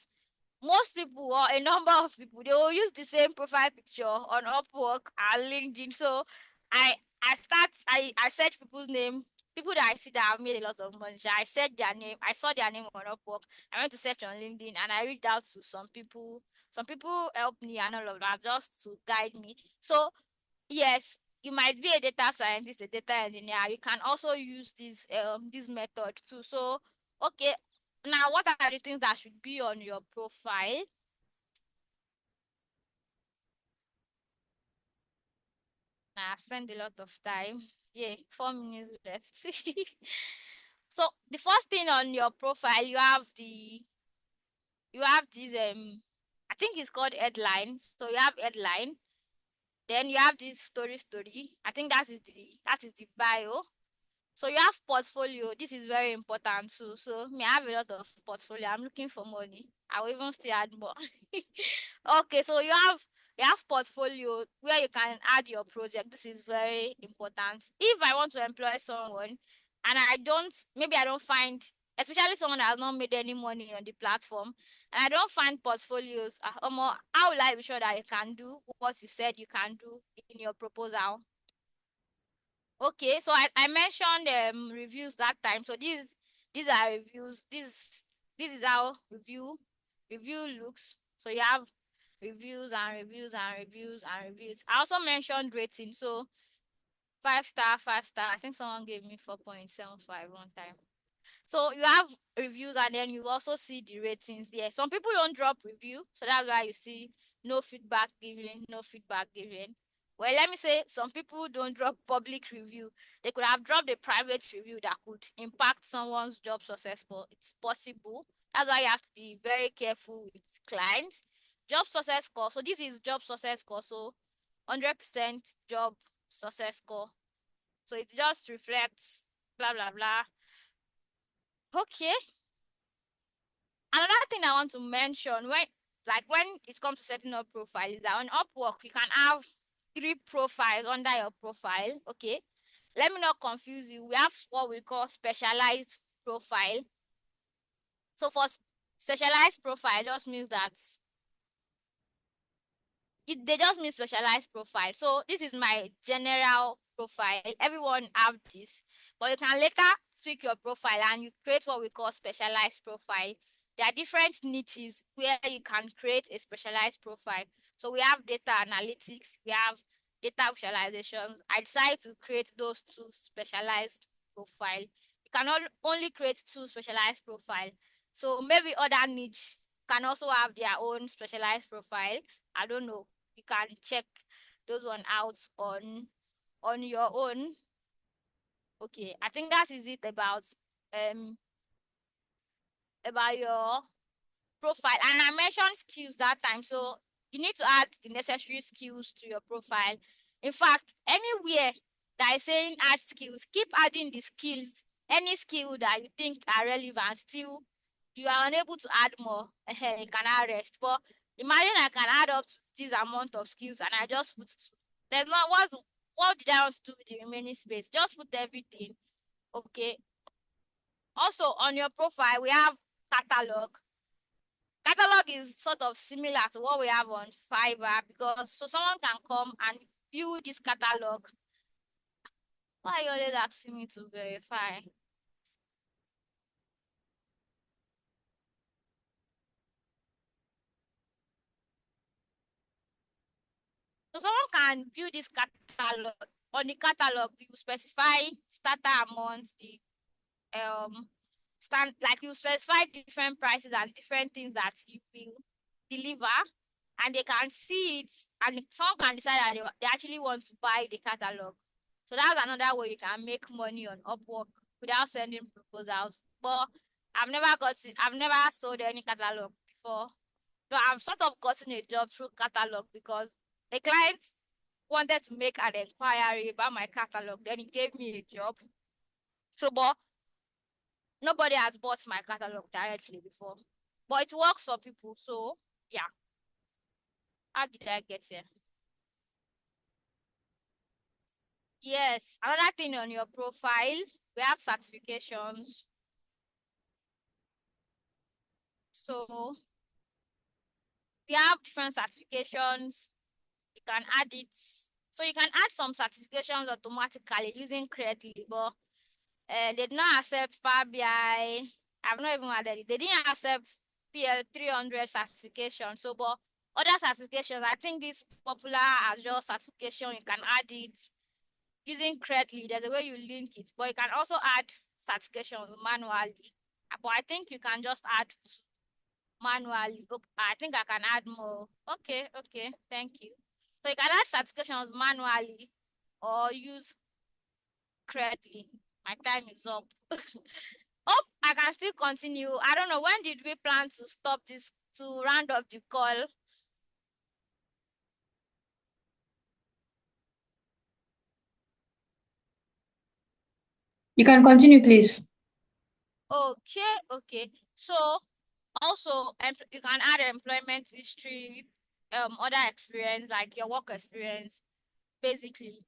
most people, or a number of people, they will use the same profile picture on Upwork and LinkedIn. So I search people's name, people that I see that have made a lot of money. So I search their name. I saw their name on Upwork. I went to search on LinkedIn and I reached out to some people. Some people helped me and all of that just to guide me. So yes, you might be a data scientist, a data engineer. You can also use this method too. So okay, now what are the things that should be on your profile? Now I've spent a lot of time. Yeah, 4 minutes left. So the first thing on your profile, you have this I think it's called headline. So you have headline. Then you have this story. I think that is the bio. So you have portfolio. This is very important too. So me, I have a lot of portfolio. I'm looking for money. I will even still add more. Okay, so you have portfolio where you can add your project. This is very important. If I want to employ someone and maybe I don't find, especially someone that has not made any money on the platform, and I don't find portfolios, how will I be sure that you can do what you said you can do in your proposal? Okay, so I mentioned reviews that time. So these are reviews. This is how review looks. So you have reviews and reviews and reviews and reviews. I also mentioned rating. So 5 star, 5 star. I think someone gave me 4.75 one time. So you have reviews and then you also see the ratings there. Some people don't drop review, so that's why you see no feedback given, no feedback given. Well, let me say some people don't drop public review. They could have dropped a private review that could impact someone's job success, but it's possible. That's why you have to be very careful with clients. Job success score. So this is job success score. So 100% job success score. So it just reflects blah blah blah. Okay. Another thing I want to mention when it comes to setting up profile is that on Upwork you can have 3 profiles under your profile. Okay. Let me not confuse you. We have what we call specialized profile. So for specialized profile just means that they just mean specialized profile. So this is my general profile. Everyone have this, but you can later tweak your profile and you create what we call specialized profile. There are different niches where you can create a specialized profile. So we have data analytics, we have data visualizations. I decided to create those 2 specialized profile. You can only create 2 specialized profile. So maybe other niche can also have their own specialized profile. I don't know, you can check those one out on your own. Okay, I think that is it about your profile. And I mentioned skills that time, so you need to add the necessary skills to your profile. In fact, anywhere that is saying add skills, keep adding the skills. Any skill that you think are relevant, still you are unable to add more, you can add rest. But imagine I can add up to this amount of skills and I just put two. There's not what did I want to do with the remaining space? Just put everything. Okay. Also on your profile, we have catalog. Catalog is sort of similar to what we have on Fiverr, because so someone can come and view this catalog. Why are you always asking me to verify? So someone can view this catalog. On the catalog, you specify starter amounts, the like you specify different prices and different things that you will deliver, and they can see it, and someone can decide that they actually want to buy the catalog. So that's another way you can make money on Upwork without sending proposals. But I've never sold any catalog before. So I've sort of gotten a job through catalog because a client wanted to make an inquiry about my catalog, then he gave me a job. So, but nobody has bought my catalog directly before. But it works for people, so yeah. How did I get here? Yes, another thing on your profile, we have certifications. So we have different certifications. You can add it. So you can add some certifications automatically using Creately, but they did not accept Power BI. I've not even added it. They didn't accept PL 300 certification. So, but other certifications, I think this popular Azure certification, you can add it using Creately. There's a way you link it, but you can also add certifications manually. But I think you can just add manually. Okay, I think I can add more. Okay, thank you. So you can add certifications manually or use Creately. My time is up. Oh, I can still continue. I don't know, when did we plan to stop this, to round up the call? You can continue, please. Okay. So also you can add employment history, other experience like your work experience, basically.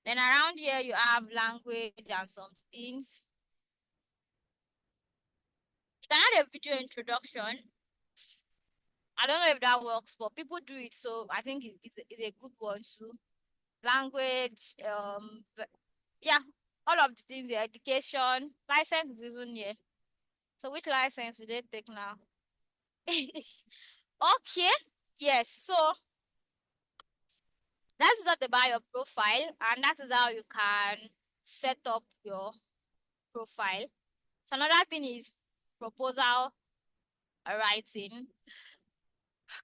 Then around here you have language and some things. You can add a video introduction. I don't know if that works, but people do it, so I think it's a good one too. Language, yeah, all of the things, the education, license is even here. So which license will they take now? Okay, yes, so that is not about your profile, and that is how you can set up your profile. So another thing is proposal writing.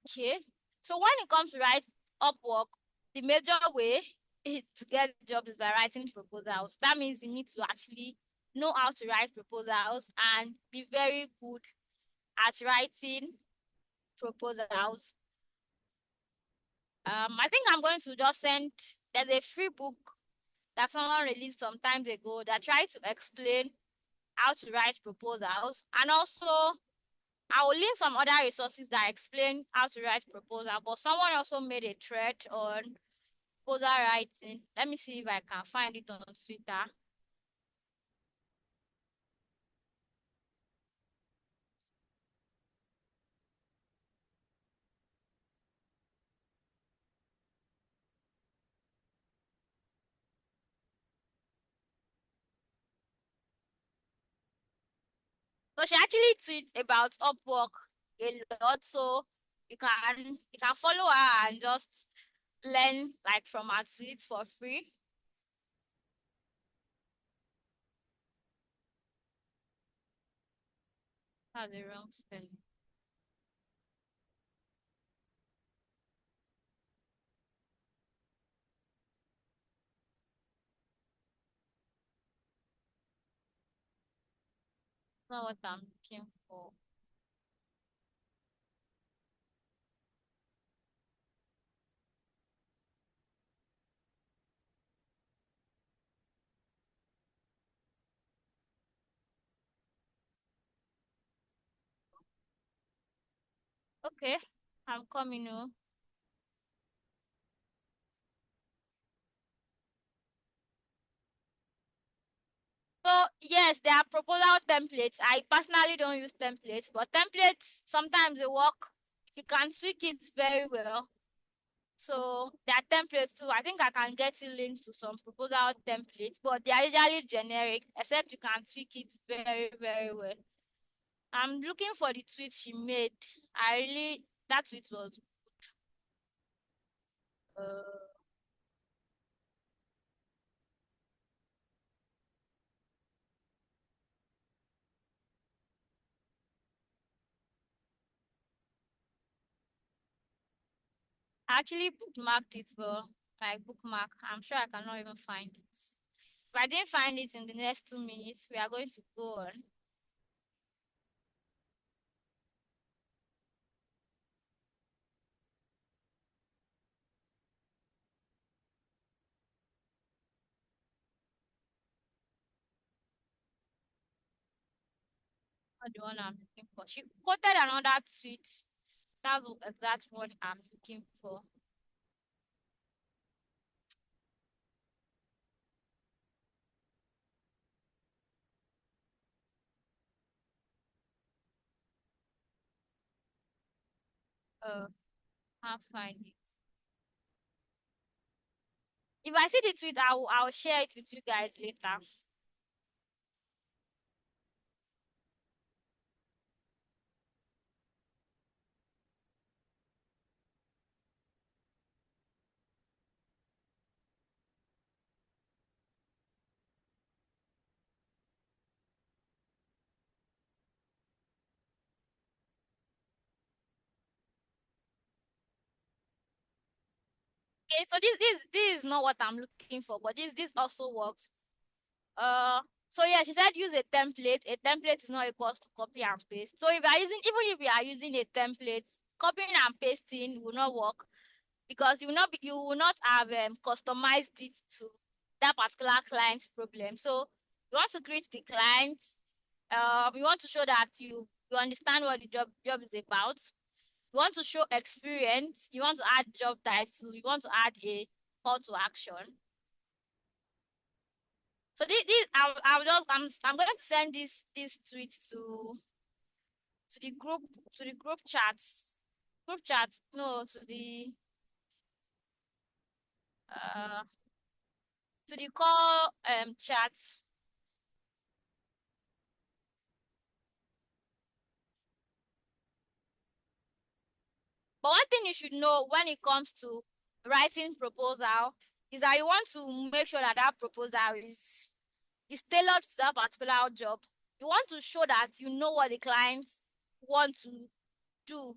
Okay, so when it comes to write Upwork, the major way to get a job is by writing proposals. That means you need to actually know how to write proposals and be very good at writing proposals. I think I'm going to just send. There's a free book that someone released some time ago that tried to explain how to write proposals, and also I will link some other resources that explain how to write proposal. But someone also made a thread on proposal writing. Let me see if I can find it on Twitter. So she actually tweets about Upwork a lot, so you can follow her and just learn like from her tweets for free. That's the wrong spelling. Not what I'm looking for. Okay, I'm coming now. So So yes, there are proposal templates. I personally don't use templates, but templates sometimes they work if you can tweak it very well. So there are templates too. I think I can get you linked to some proposal templates, but they are usually generic, except you can tweak it very, very well. I'm looking for the tweet she made. That tweet was uh, I actually bookmarked it for my bookmark. I'm sure I cannot even find it. If I didn't find it in the next 2 minutes, we are going to go on. Not the one I'm looking for. She quoted another tweet. That's the exact one I'm looking for. Can't find it. If I see the tweet, I'll share it with you guys later. Okay, so this is not what I'm looking for, but this also works. So yeah, she said use a template. A template is not equal to copy and paste. So if you are using, even if you are using a template, copying and pasting will not work because you will not have customized it to that particular client's problem. So you want to create the client. You want to show that you understand what the job is about. You want to show experience. You want to add job title. You want to add a call to action. So this I'm going to send this tweet to the group chats. Group chats, no, uh to the call chats. But one thing you should know when it comes to writing proposal is that you want to make sure that that proposal is tailored to that particular job. You want to show that you know what the clients want to do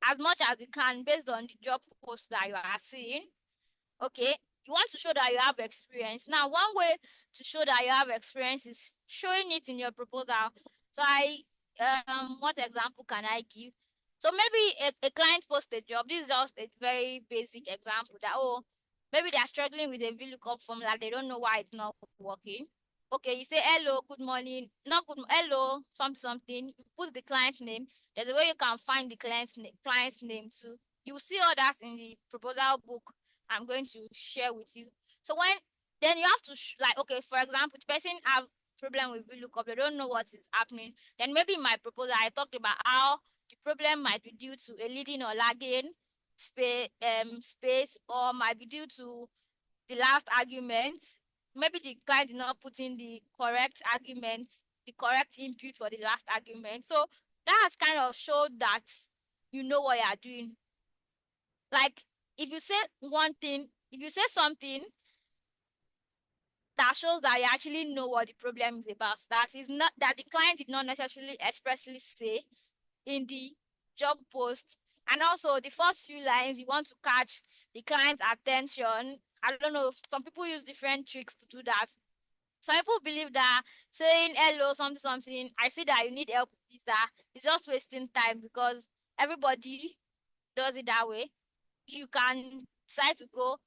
as much as you can based on the job post that you are seeing. Okay, you want to show that you have experience. Now, one way to show that you have experience is showing it in your proposal. So what example can I give? So maybe a client posts a job. This is just a very basic example that, oh, maybe they're struggling with a VLOOKUP formula. They don't know why it's not working. Okay, you say hello, good morning, not good, hello, something. You put the client's name. There's a way you can find the client's name too. You see all that in the proposal book I'm going to share with you. So then you have to like, okay, for example, the person have problem with VLOOKUP, they don't know what is happening. Then maybe in my proposal I talked about how the problem might be due to a leading or lagging space, or might be due to the last argument. Maybe the client did not put in the correct argument, the correct input for the last argument. So that has kind of showed that you know what you are doing. Like if you say if you say something that shows that you actually know what the problem is about, that is not that the client did not necessarily expressly say in the job post. And also the first few lines, you want to catch the client's attention. I don't know, some people use different tricks to do that. Some people believe that saying hello, something, I see that you need help with this, that it's just wasting time because everybody does it that way. You can decide to go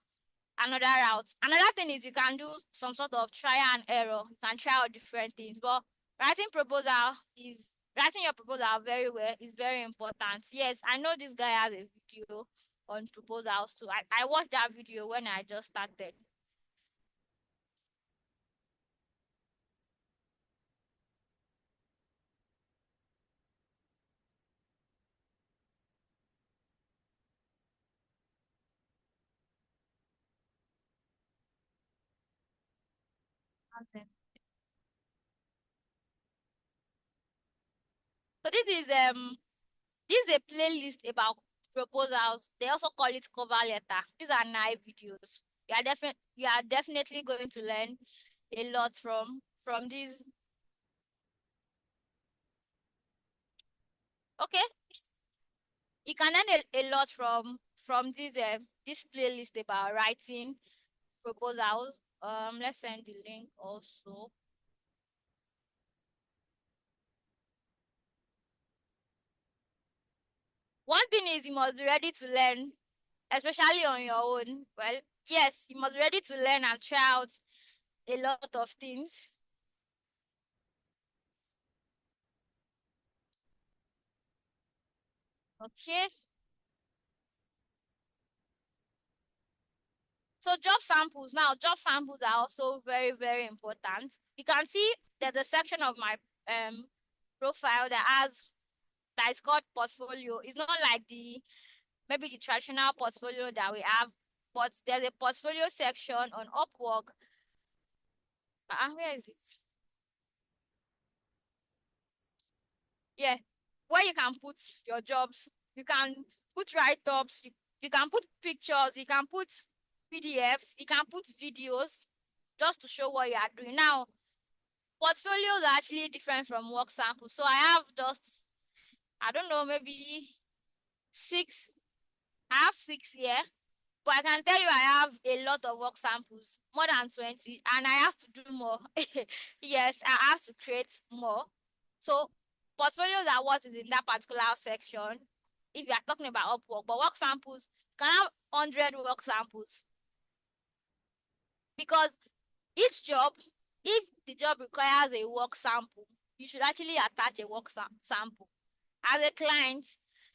another route. Another thing is you can do some sort of try and error. You can try out different things. But writing your proposal very well is very important. Yes, I know this guy has a video on proposals too. I watched that video when I just started. So this is a playlist about proposals. They also call it cover letter. These are nice videos. You are definitely going to learn a lot from these. Okay, you can learn a lot from this playlist about writing proposals. Let's send the link also. One thing is you must be ready to learn, especially on your own. Well, yes, you must be ready to learn and try out a lot of things. Okay. So job samples. Now, job samples are also very, very important. You can see there's a section of my profile that is called portfolio. It's not like maybe the traditional portfolio that we have, but there's a portfolio section on Upwork. Where is it? Yeah, where you can put your jobs. You can put write-ups. You can put pictures. You can put PDFs. You can put videos just to show what you are doing. Now, portfolios are actually different from work samples. So I have just, I don't know, maybe six. I have six here. But I can tell you I have a lot of work samples, more than 20, and I have to do more. Yes, I have to create more. So portfolios are what is in that particular section if you are talking about Upwork. But work samples, you can have 100 work samples. Because each job, if the job requires a work sample, you should actually attach a work sample. As a client,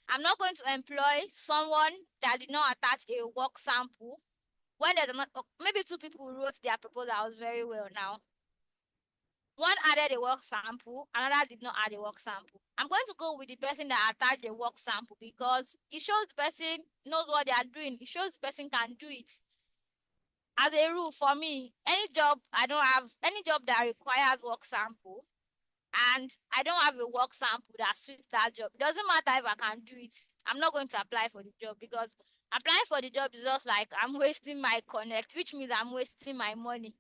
I'm not going to employ someone that did not attach a work sample when there's not, maybe two people wrote their proposals very well now. One added a work sample, another did not add a work sample. I'm going to go with the person that attached a work sample because it shows the person knows what they are doing. It shows the person can do it. As a rule, for me, any job that requires work sample and I don't have a work sample that suits that job, it doesn't matter if I can do it. I'm not going to apply for the job because applying for the job is just like I'm wasting my connect, which means I'm wasting my money.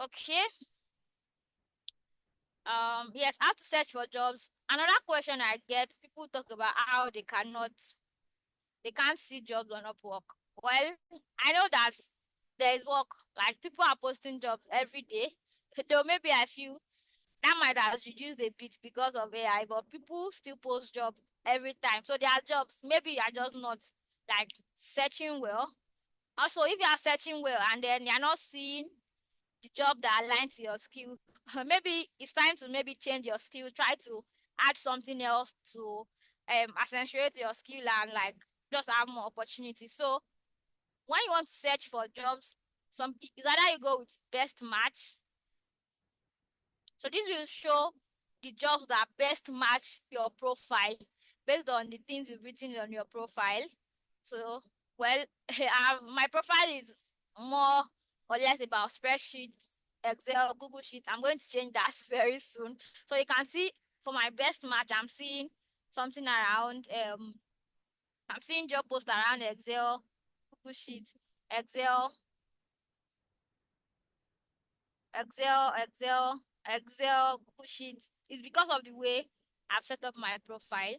Okay. Yes, I have to search for jobs. Another question I get, people talk about how they can't see jobs on Upwork. Well, I know that there is work, like people are posting jobs every day. Though maybe I feel that might have reduced a bit because of AI, but people still post jobs every time. So there are jobs. Maybe you are just not like searching well. Also, if you are searching well and then you're not seeing the job that aligns to your skill, maybe it's time to maybe change your skill. Try to add something else to accentuate your skill and like just have more opportunities. So when you want to search for jobs, it's either you go with best match. So this will show the jobs that best match your profile based on the things you've written on your profile. So, well, my profile is more or less about spreadsheets, Excel, Google Sheet. I'm going to change that very soon. So you can see for my best match, I'm seeing something around I'm seeing job posts around Excel, Google Sheet, Excel, Google Sheets. Is because of the way I've set up my profile.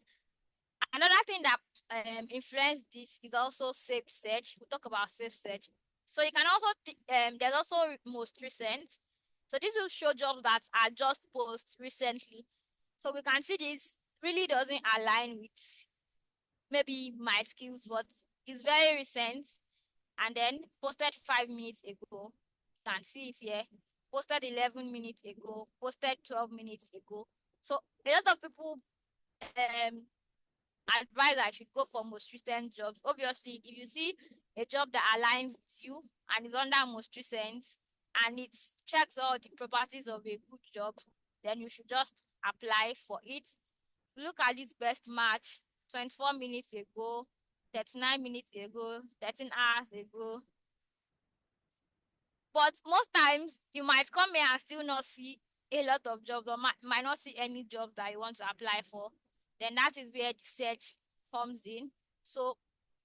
Another thing that influenced this is also safe search. We talk about safe search. So you can also there's also most recent. So this will show jobs that are just posted recently. So we can see this really doesn't align with maybe my skills, but it's very recent and then posted 5 minutes ago. You can see it here. Posted 11 minutes ago, posted 12 minutes ago. So a lot of people advise I should go for most recent jobs. Obviously, if you see a job that aligns with you and is under most recent and it checks all the properties of a good job, then you should just apply for it. Look at this best match 24 minutes ago, 39 minutes ago, 13 hours ago. But most times you might come here and still not see a lot of jobs, or might not see any job that you want to apply for. Then that is where the search comes in. So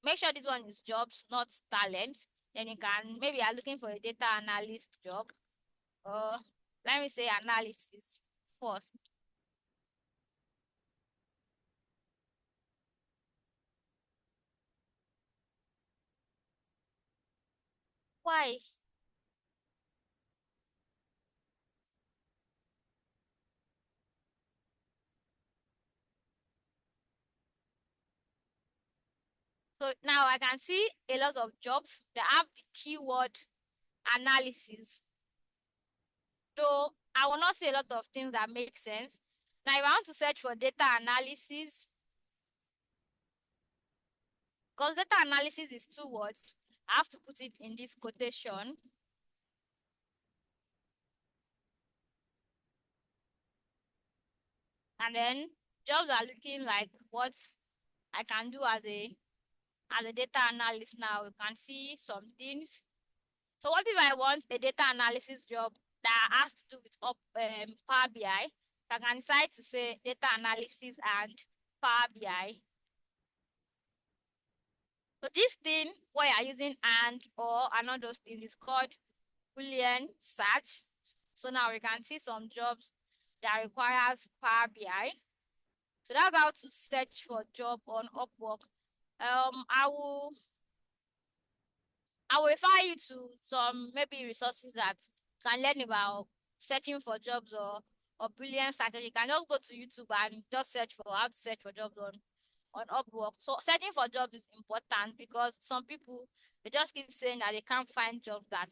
make sure this one is jobs, not talent. Then you can, maybe you're looking for a data analyst job, or let me say analysis first. Why? So now I can see a lot of jobs that have the keyword analysis. Though I will not say a lot of things that make sense. Now, if I want to search for data analysis, because data analysis is 2 words, I have to put it in this quotation. And then jobs are looking like what I can do as a data analyst now. You can see some things. So what if I want a data analysis job that has to do with Power BI? I can decide to say data analysis and Power BI. So this thing where you're using and or another thing is called Boolean search. So now we can see some jobs that requires Power BI. So that's how to search for job on Upwork. I will refer you to some maybe resources that can learn about searching for jobs or Boolean search. You can just go to YouTube and just search for how to search for jobs on Upwork. So searching for jobs is important because some people, they just keep saying that they can't find jobs that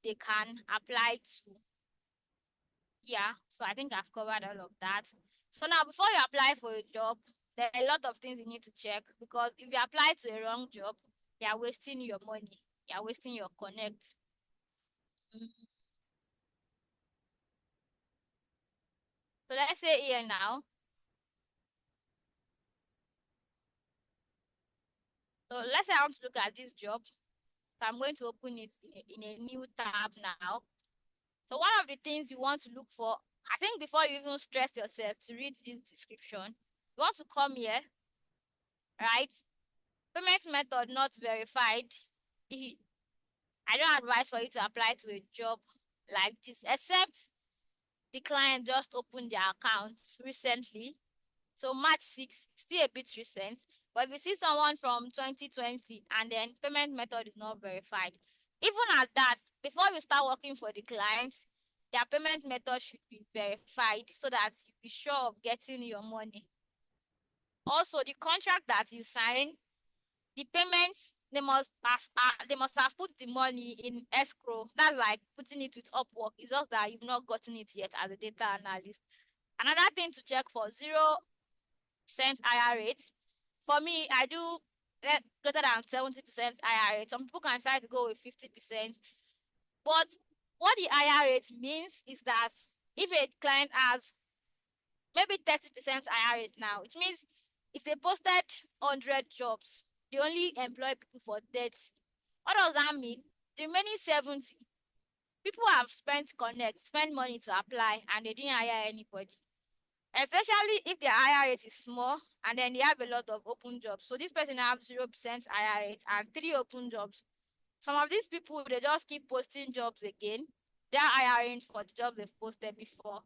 they can apply to. Yeah, so I think I've covered all of that. So now before you apply for a job, there are a lot of things you need to check, because if you apply to a wrong job, you are wasting your money. You are wasting your connect. So let's say here now. So let's say I want to look at this job. So I'm going to open it in a new tab now. So one of the things you want to look for, I think before you even stress yourself to read this description, you want to come here, right? Payment method not verified. I don't advise for you to apply to a job like this, except the client just opened their accounts recently. So March 6th, still a bit recent. But if you see someone from 2020 and then payment method is not verified, even at that, before you start working for the clients, their payment method should be verified so that you be sure of getting your money. Also, the contract that you sign, the payments, they must have put the money in escrow. That's like putting it with Upwork. It's just that you've not gotten it yet as a data analyst. Another thing to check for 0% IR rate. For me, I do greater than 70% IR rate. Some people can decide to go with 50%. But what the IR rate means is that if a client has maybe 30% IR rate now, it means if they posted 100 jobs, they only employ people for 30. What does that mean? The remaining 70, people have spent money to apply, and they didn't hire anybody. Especially if their IR rate is small and then they have a lot of open jobs. So this person have 0% IR rate and 3 open jobs. Some of these people, they just keep posting jobs again. They're hiring for the jobs they've posted before.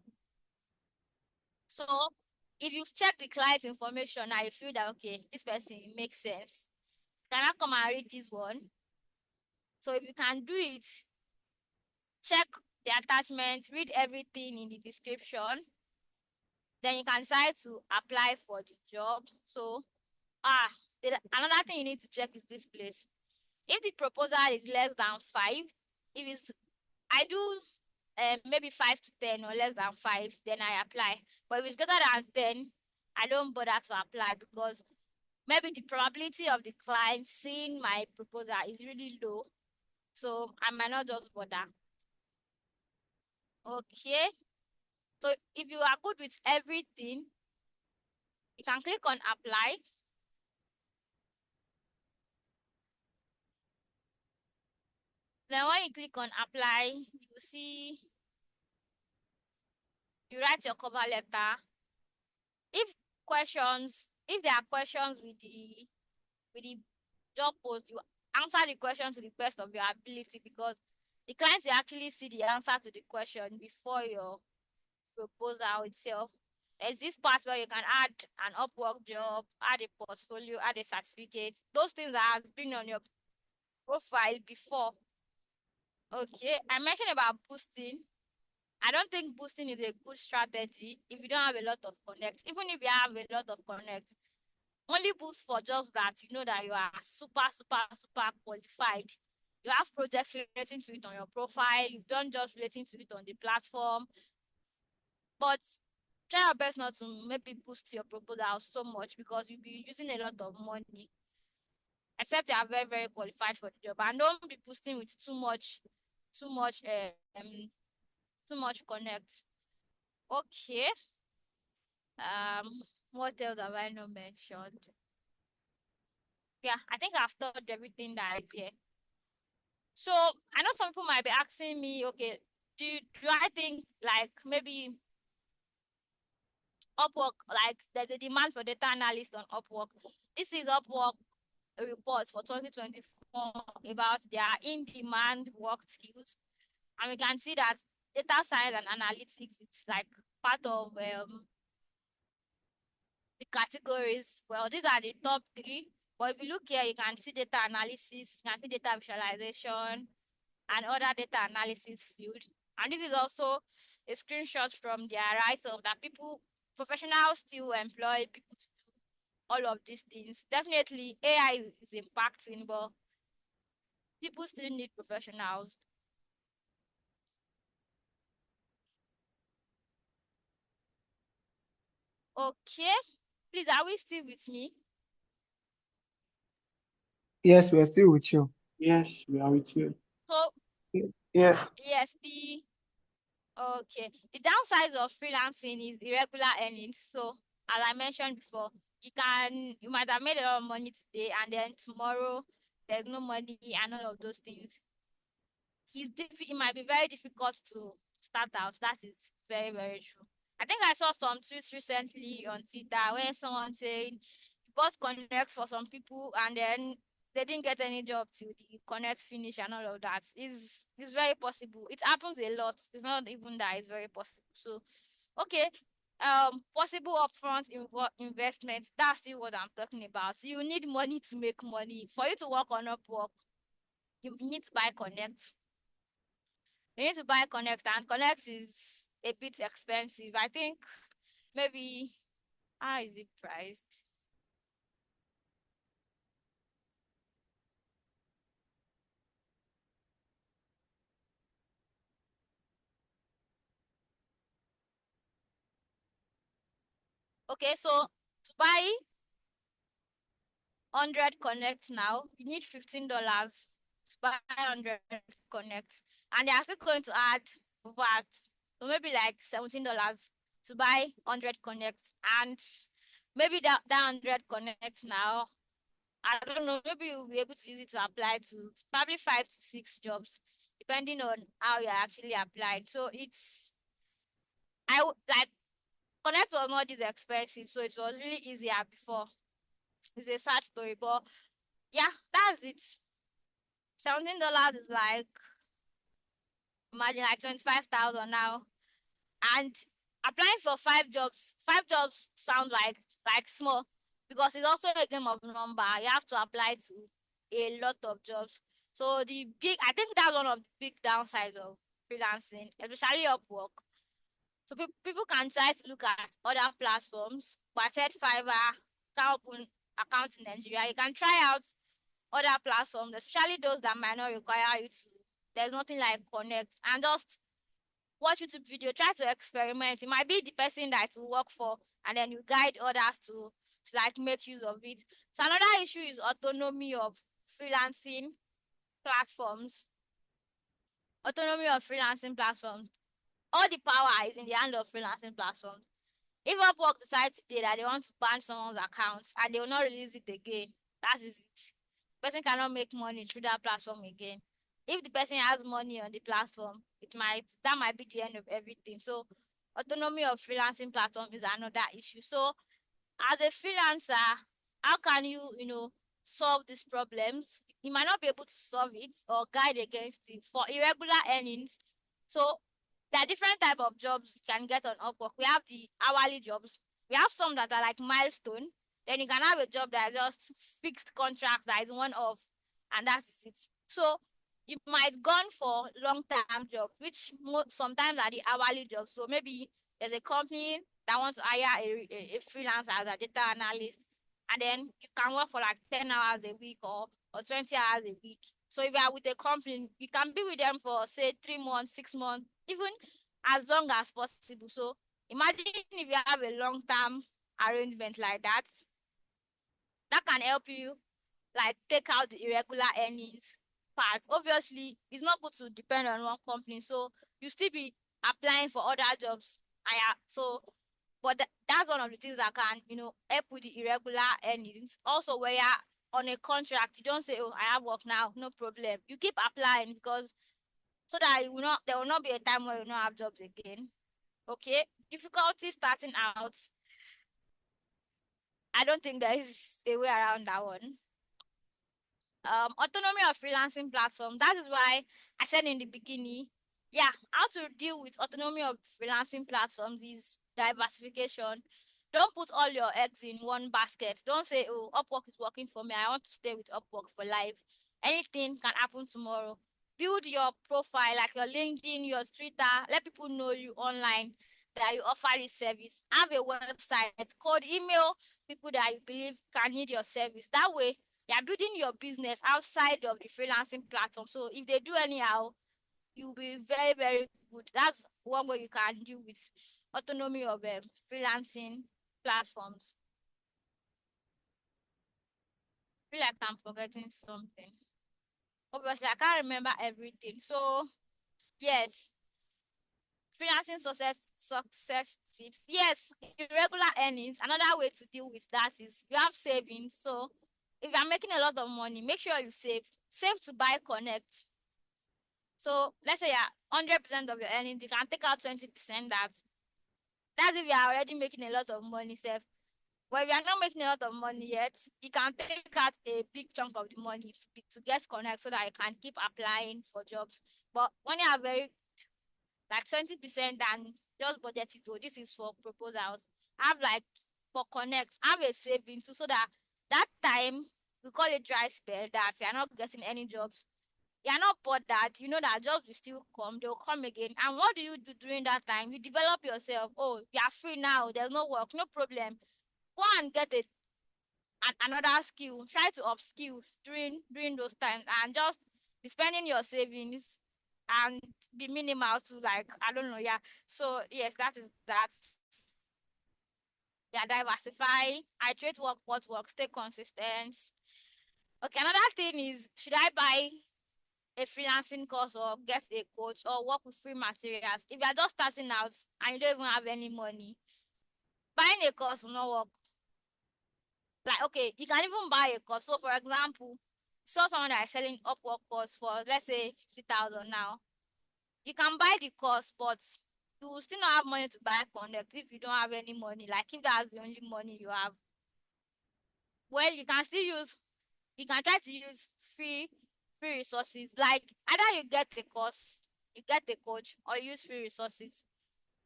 So if you've checked the client information and you feel that, okay, this person makes sense, can I come and read this one? So if you can do it, check the attachment, read everything in the description. Then you can decide to apply for the job. So, another thing you need to check is this place. If the proposal is less than 5, if it's, I do maybe 5 to 10 or less than 5, then I apply. But if it's greater than 10, I don't bother to apply, because maybe the probability of the client seeing my proposal is really low. So I might not just bother. Okay. So if you are good with everything, you can click on apply. Then when you click on apply, you see you write your cover letter. If there are questions with the job post, you answer the question to the best of your ability, because the client will actually see the answer to the question before your proposal itself. There's this part where you can add an Upwork job, add a portfolio, add a certificate. Those things that has been on your profile before. Okay, I mentioned about boosting. I don't think boosting is a good strategy if you don't have a lot of connects. Even if you have a lot of connects, only boost for jobs that you know that you are super, super, super qualified. You have projects relating to it on your profile. You've done jobs relating to it on the platform. But try your best not to maybe boost your proposal so much, because you'll be using a lot of money. Except you are very, very qualified for the job. And don't be boosting with too much, too much, too much connect. Okay. What else have I not mentioned? Yeah, I think I've thought everything that is here. So I know some people might be asking me, okay, do I think like maybe Upwork, like there's a demand for data analyst on Upwork? This is Upwork report for 2024 about their in-demand work skills, and we can see that data science and analytics is like part of the categories. Well, these are the top three. But if you look here, you can see data analysis, you can see data visualization, and other data analysis field. And this is also a screenshot from their write-up that professionals still employ people to do all of these things. Definitely, AI is impacting, but people still need professionals. Okay, please, are we still with me? Yes, we are still with you. Yes, we are with you. So, Yes. yes, the downside of freelancing is irregular earnings. So, as I mentioned before, you might have made a lot of money today, and then tomorrow there's no money and all of those things. It might be very difficult to start out. That is very, very true. I think I saw some tweets recently on Twitter where someone saying you bought connect for some people, and then they didn't get any job till the connect finish and all of that. Is very possible. It happens a lot. It's not even that it's very possible. So okay. Possible upfront investment. That's still what I'm talking about. So you need money to make money. For you to work on Upwork, you need to buy connect. You need to buy connect, and connect is a bit expensive. I think maybe how is it priced? Okay, so to buy 100 connect now, you need $15 to buy 100 connect, and they are still going to add VAT, so maybe like $17 to buy 100 connect, and maybe that 100 connect now, I don't know, maybe you'll be able to use it to apply to probably 5 to 6 jobs, depending on how you're actually applied. So like Connect was not this expensive, so it was really easier before. It's a sad story, but yeah, that's it. $17 is like, imagine like 25,000 now, and applying for 5 jobs. 5 jobs sound like small, because it's also a game of number. You have to apply to a lot of jobs. So I think that's one of the big downsides of freelancing, especially Upwork. So people can try to look at other platforms, but I said Fiverr can open account in Nigeria. You can try out other platforms, especially those that might not require you to. There's nothing like Connect, and just watch YouTube video, try to experiment. It might be the person that will work for, and then you guide others to like make use of it. So another issue is autonomy of freelancing platforms. Autonomy of freelancing platforms. All the power is in the hand of freelancing platforms. If Upwork decides today that they want to ban someone's account and they will not release it again, that is it. Person cannot make money through that platform again. if the person has money on the platform, that might be the end of everything. So autonomy of freelancing platform is another issue. So as a freelancer, how can you solve these problems? You might not be able to solve it or guide against it for irregular earnings. So there are different type of jobs you can get on Upwork. We have the hourly jobs. We have some that are like milestone. Then you can have a job that is just fixed contract that is one off, and that is it. So you might gone for long-term jobs, which sometimes are the hourly jobs. So maybe there's a company that wants to hire a freelancer as a data analyst, and then you can work for like 10 hours a week or 20 hours a week. So if you are with a company, you can be with them for say 3 months, 6 months, even as long as possible. So imagine if you have a long-term arrangement like that, that can help you like take out the irregular earnings part. Obviously, it's not good to depend on one company, so you still be applying for other jobs. So, but that's one of the things that can help with the irregular earnings. Also, where you're on a contract, you don't say, "Oh, I have work now, no problem." You keep applying because so that there will not be a time where you don't have jobs again. Okay, difficulty starting out. I don't think there is a way around that one. Autonomy of freelancing platform. That is why I said in the beginning, yeah, how to deal with autonomy of freelancing platforms is diversification. Don't put all your eggs in one basket. Don't say, "Oh, Upwork is working for me. I want to stay with Upwork for life." Anything can happen tomorrow. Build your profile, like your LinkedIn, your Twitter. Let people know you online that you offer this service. Have a website, code, email people that you believe can need your service. That way, you're building your business outside of the freelancing platform. So if they do anyhow, you'll be very, very good. That's one way you can deal with autonomy of freelancing platforms. I feel like I'm forgetting something. Obviously, I can't remember everything. So yes, freelancing success tips. Yes, irregular earnings. Another way to deal with that is you have savings. So if you're making a lot of money, make sure you save. Save to buy connect. So let's say you're 100% of your earnings, you can take out 20%. That's if you are already making a lot of money, Seth. But if you are not making a lot of money yet, you can take out a big chunk of the money to get connect so that you can keep applying for jobs. But when you are very like 20% and just budget it, oh, this is for proposals. Have like for connect, have a saving too, so that time we call it dry spell that you're not getting any jobs. You're not bothered. You know that jobs will still come. They'll come again. And what do you do during that time? You develop yourself. Oh, you are free now. There's no work. No problem. Go and get another skill. Try to upskill during those times and just be spending your savings and be minimal to like, I don't know. Yeah. So yes, that is that. Yeah, diversify. Iterate what works. Stay consistent. Okay, another thing is, should I buy a freelancing course or get a coach or work with free materials? If you're just starting out and you don't even have any money, buying a course will not work. Like, okay, you can even buy a course. So, for example, saw someone that is selling Upwork course for, let's say, 50,000 now. You can buy the course, but you will still not have money to buy Connect if you don't have any money. Like, if that's the only money you have. Well, you can try to use free resources. Like, either you get a course, you get a coach, or you use free resources.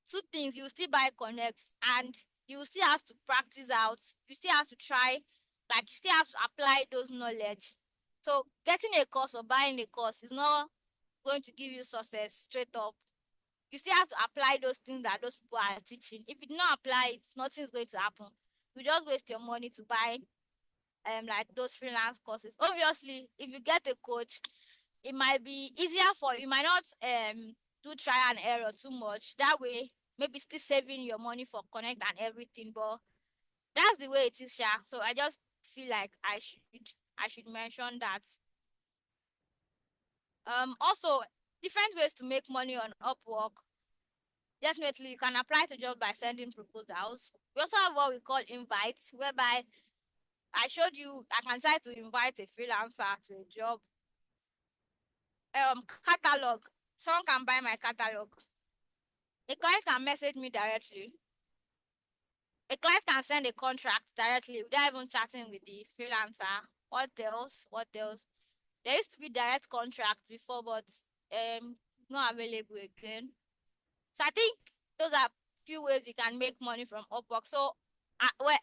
Two things, you still buy connects and you still have to practice out. You still have to try, like you still have to apply those knowledge. So getting a course or buying a course is not going to give you success straight up. You still have to apply those things that those people are teaching. If you do not apply it, nothing's going to happen. You just waste your money to buy like those freelance courses. Obviously, if you get a coach, it might be easier for you. Might not do try and error too much. That way, maybe still saving your money for connect and everything. But that's the way it is, Sha. So I just feel like I should mention that. Also different ways to make money on Upwork. Definitely, you can apply to job by sending proposals. We also have what we call invites, whereby I showed you I can try to invite a freelancer to a job. catalog. Someone can buy my catalog. A client can message me directly. A client can send a contract directly without even chatting with the freelancer. What else? What else? There used to be direct contracts before, but it's not available again. So I think those are few ways you can make money from Upwork. So, well,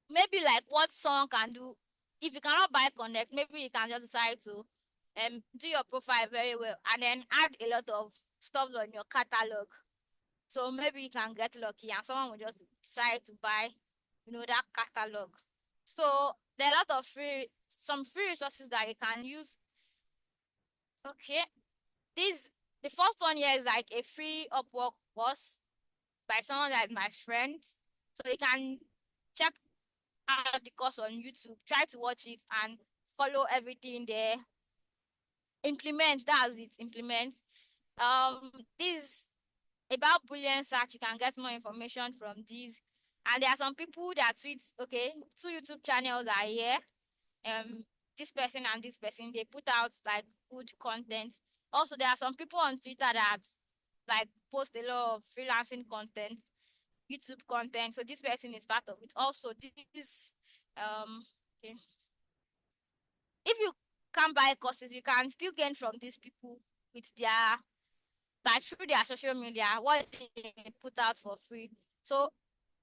maybe like what someone can do, if you cannot buy connect, maybe you can just decide to do your profile very well and then add a lot of stuff on your catalog. So maybe you can get lucky and someone will just decide to buy, that catalog. So there are a lot of some free resources that you can use. Okay. The first one here is like a free Upwork course by someone like my friend. So you can check out the course on YouTube, try to watch it and follow everything there. Implement, that's it, implement. This about Boolean search, you can get more information from these. And there are some people that tweet, okay, 2 YouTube channels are here. This person and this person, they put out like good content. Also, there are some people on Twitter that like post a lot of freelancing content, YouTube content. So this person is part of it. Also, this okay. If you can't buy courses, you can still gain from these people with their like through their social media, what they put out for free. So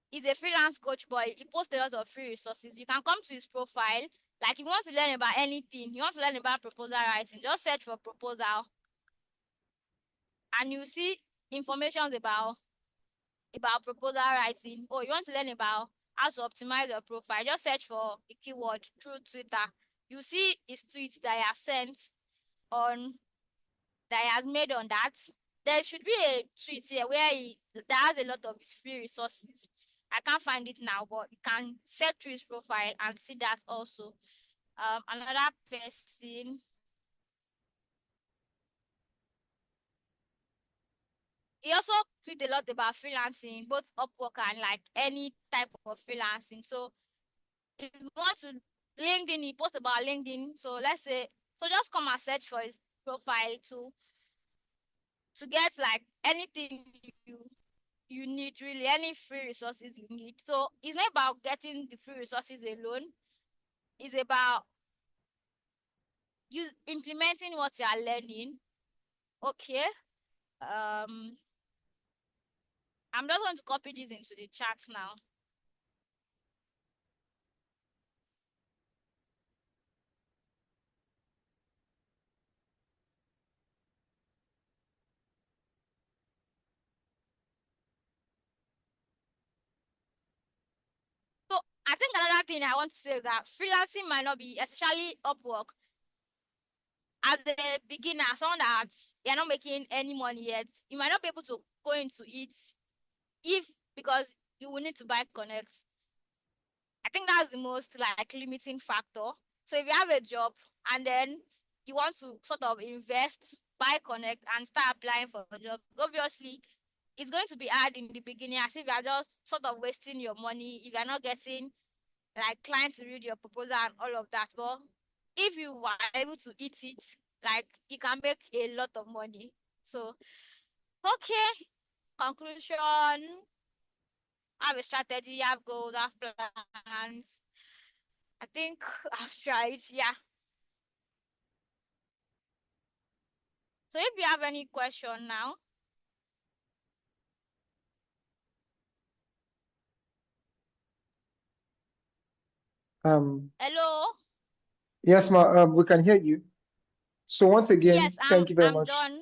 he's a freelance coach, boy. He posts a lot of free resources. You can come to his profile. Like if you want to learn about anything, you want to learn about proposal writing, just search for proposal. And you see information about proposal writing. Or you want to learn about how to optimize your profile, just search for the keyword through Twitter. You see his tweets that he has sent on that he has made on that. There should be a tweet here where that has a lot of his free resources. I can't find it now, but you can search through his profile and see that also. Another person. He also tweet a lot about freelancing, both Upwork and like any type of freelancing. So if you want to LinkedIn, he posts about LinkedIn. So let's say, so just come and search for his profile to get like anything you need, really, any free resources you need. So it's not about getting the free resources alone. It's about implementing what you are learning. Okay. I'm just going to copy this into the chat now. So I think another thing I want to say is that freelancing might not be, especially Upwork, as a beginner, someone that you're not making any money yet, you might not be able to go into it because you will need to buy connects. I think that's the most like limiting factor. So if you have a job and then you want to sort of invest, buy connect and start applying for a job, obviously it's going to be hard in the beginning as if you are just sort of wasting your money if you're not getting like clients to read your proposal and all of that. But if you are able to eat it, like you can make a lot of money. So okay, conclusion. Have a strategy, have goals, have plans. I think I've tried, yeah. So if you have any question now. Hello? Yes, we can hear you. So once again, Yes, thank you very I'm much. done.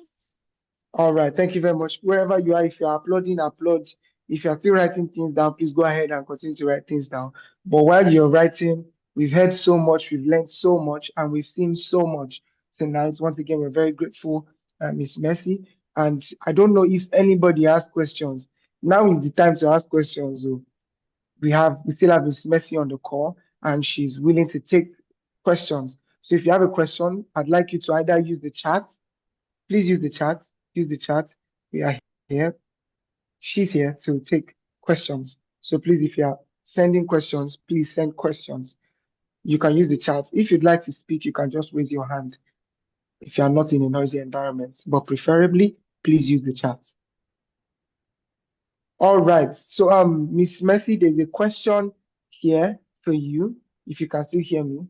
All right, thank you very much. Wherever you are, if you're uploading, upload. If you're still writing things down, please go ahead and continue to write things down. But while you're writing, we've heard so much, we've learned so much, and we've seen so much tonight. Once again, we're very grateful, Miss Mercy. And I don't know if anybody has questions. Now is the time to ask questions, though. We still have Miss Mercy on the call, and she's willing to take questions. So if you have a question, I'd like you to either use the chat. Please use the chat. Use the chat. We are here. She's here to take questions. So please, if you are sending questions, please send questions. You can use the chat. If you'd like to speak, you can just raise your hand. if you are not in a noisy environment, but preferably, please use the chat. All right. So, Miss Mercy, there's a question here for you, if you can still hear me.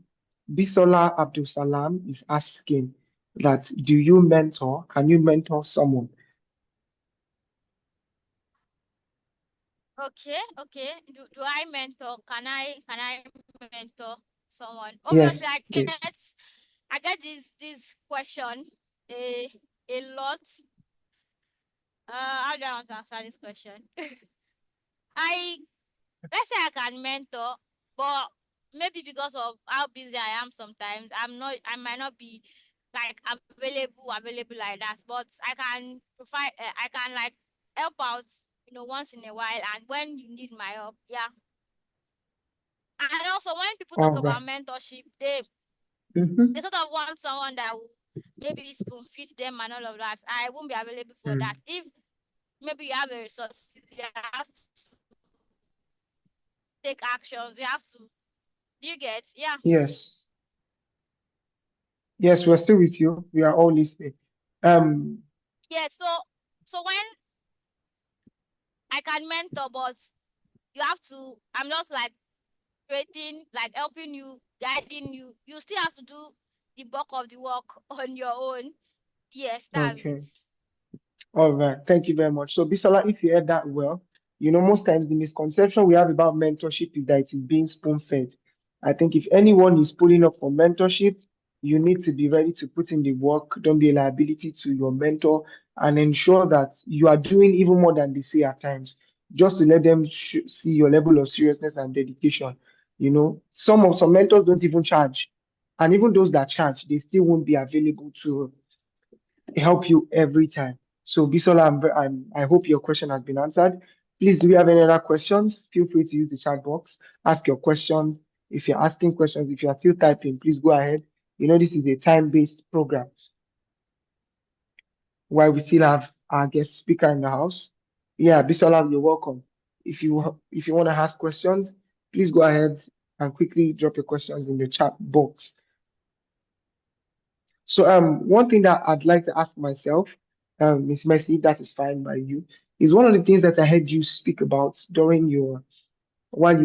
Bisola Abdul Salam is asking that, do you mentor? Can you mentor someone? Okay. Do I mentor? Can I mentor someone? Obviously, Yes, please. I get this question a lot. How do I want to answer this question? I let's say I can mentor, but maybe because of how busy I am sometimes, I might not be like available like that. But I can provide, I can like help out, once in a while, and when you need my help, yeah. And also, when people talk All right. about mentorship, they Mm-hmm. sort of want someone that will maybe spoon feed them and all of that. I won't be available for that. If maybe you have a resource, you have to take actions. You have to. Do you get? Yeah. Yes. Yes, we're still with you. We are all listening. Um, Yeah. So when I can mentor, but you have to. I'm just like creating, like helping you, guiding you. You still have to do the bulk of the work on your own. Yes, that's it. okay. All right. Thank you very much. So, Bisola, if you heard that well, most times the misconception we have about mentorship is that it is being spoon-fed. I think if anyone is pulling up for mentorship, you need to be ready to put in the work. Don't be a liability to your mentor, and ensure that you are doing even more than they say at times, just to let them see your level of seriousness and dedication. Some mentors don't even charge, and even those that charge, they still won't be available to help you every time. So, Bisola, I hope your question has been answered. Please, do we have any other questions? Feel free to use the chat box. Ask your questions. If you're asking questions, if you are still typing, please go ahead. This is a time-based program while we still have our guest speaker in the house. Yeah, Bisola, you're welcome. If you want to ask questions, please go ahead and quickly drop your questions in the chat box. So one thing that I'd like to ask myself, Ms. Mercy, if that is fine by you, is one of the things that I heard you speak about while you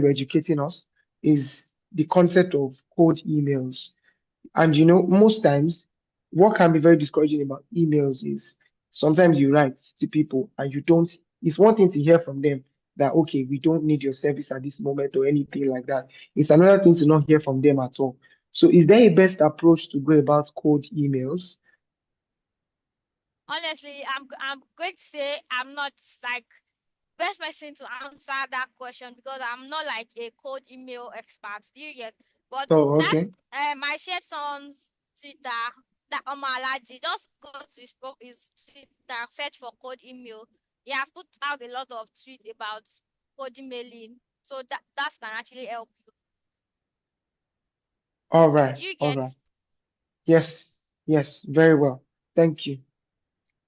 were educating us is the concept of cold emails. And most times, what can be very discouraging about emails is sometimes you write to people and you don't, it's one thing to hear from them that, okay, we don't need your service at this moment or anything like that. It's another thing to not hear from them at all. So, is there a best approach to go about cold emails? Honestly, I'm going to say I'm not like best person to answer that question because I'm not like a cold email expert. Do you get? But Oh, that okay. my shared son's Twitter, that Omalaji, just go to his Twitter, search for cold email. He has put out a lot of tweets about cold emailing, so that can actually help you. All right. Do you All get? right. Yes. Yes. Very well. Thank you.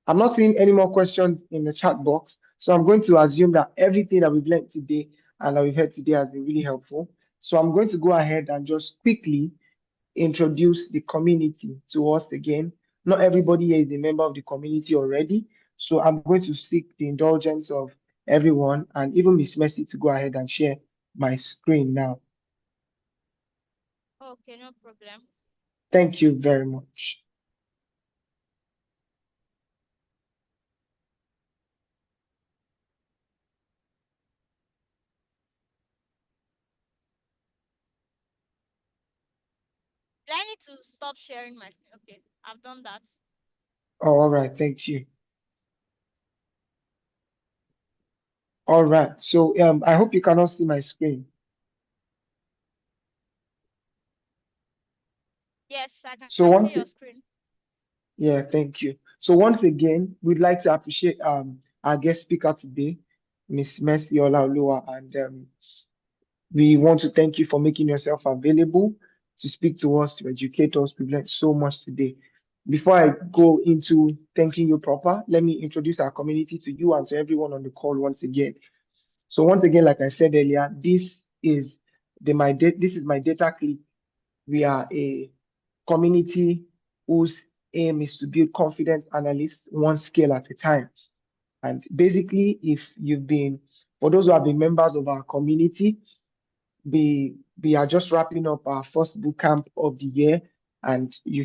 I'm not seeing any more questions in the chat box, so I'm going to assume that everything that we've learned today and that we've heard today has been really helpful. So I'm going to go ahead and just quickly introduce the community to us again. Not everybody here is a member of the community already, so I'm going to seek the indulgence of everyone and even Miss Mercy to go ahead and share my screen now. Okay, no problem. Thank you very much. Do I need to stop sharing my screen? Okay, I've done that. Oh, all right, thank you. All right, so I hope you cannot see my screen. Yes, I So can see once, your screen. yeah, thank you. So once again, we'd like to appreciate our guest speaker today, Miss Mercy Olaoluwa, and we want to thank you for making yourself available to speak to us, to educate us. We've learned so much today. Before I go into thanking you proper, let me introduce our community to you and to everyone on the call once again. So once again, like I said earlier, this is my data clique. We are a community whose aim is to build confident analysts one skill at a time. And basically, for those who have been members of our community, we are just wrapping up our first boot camp of the year, and you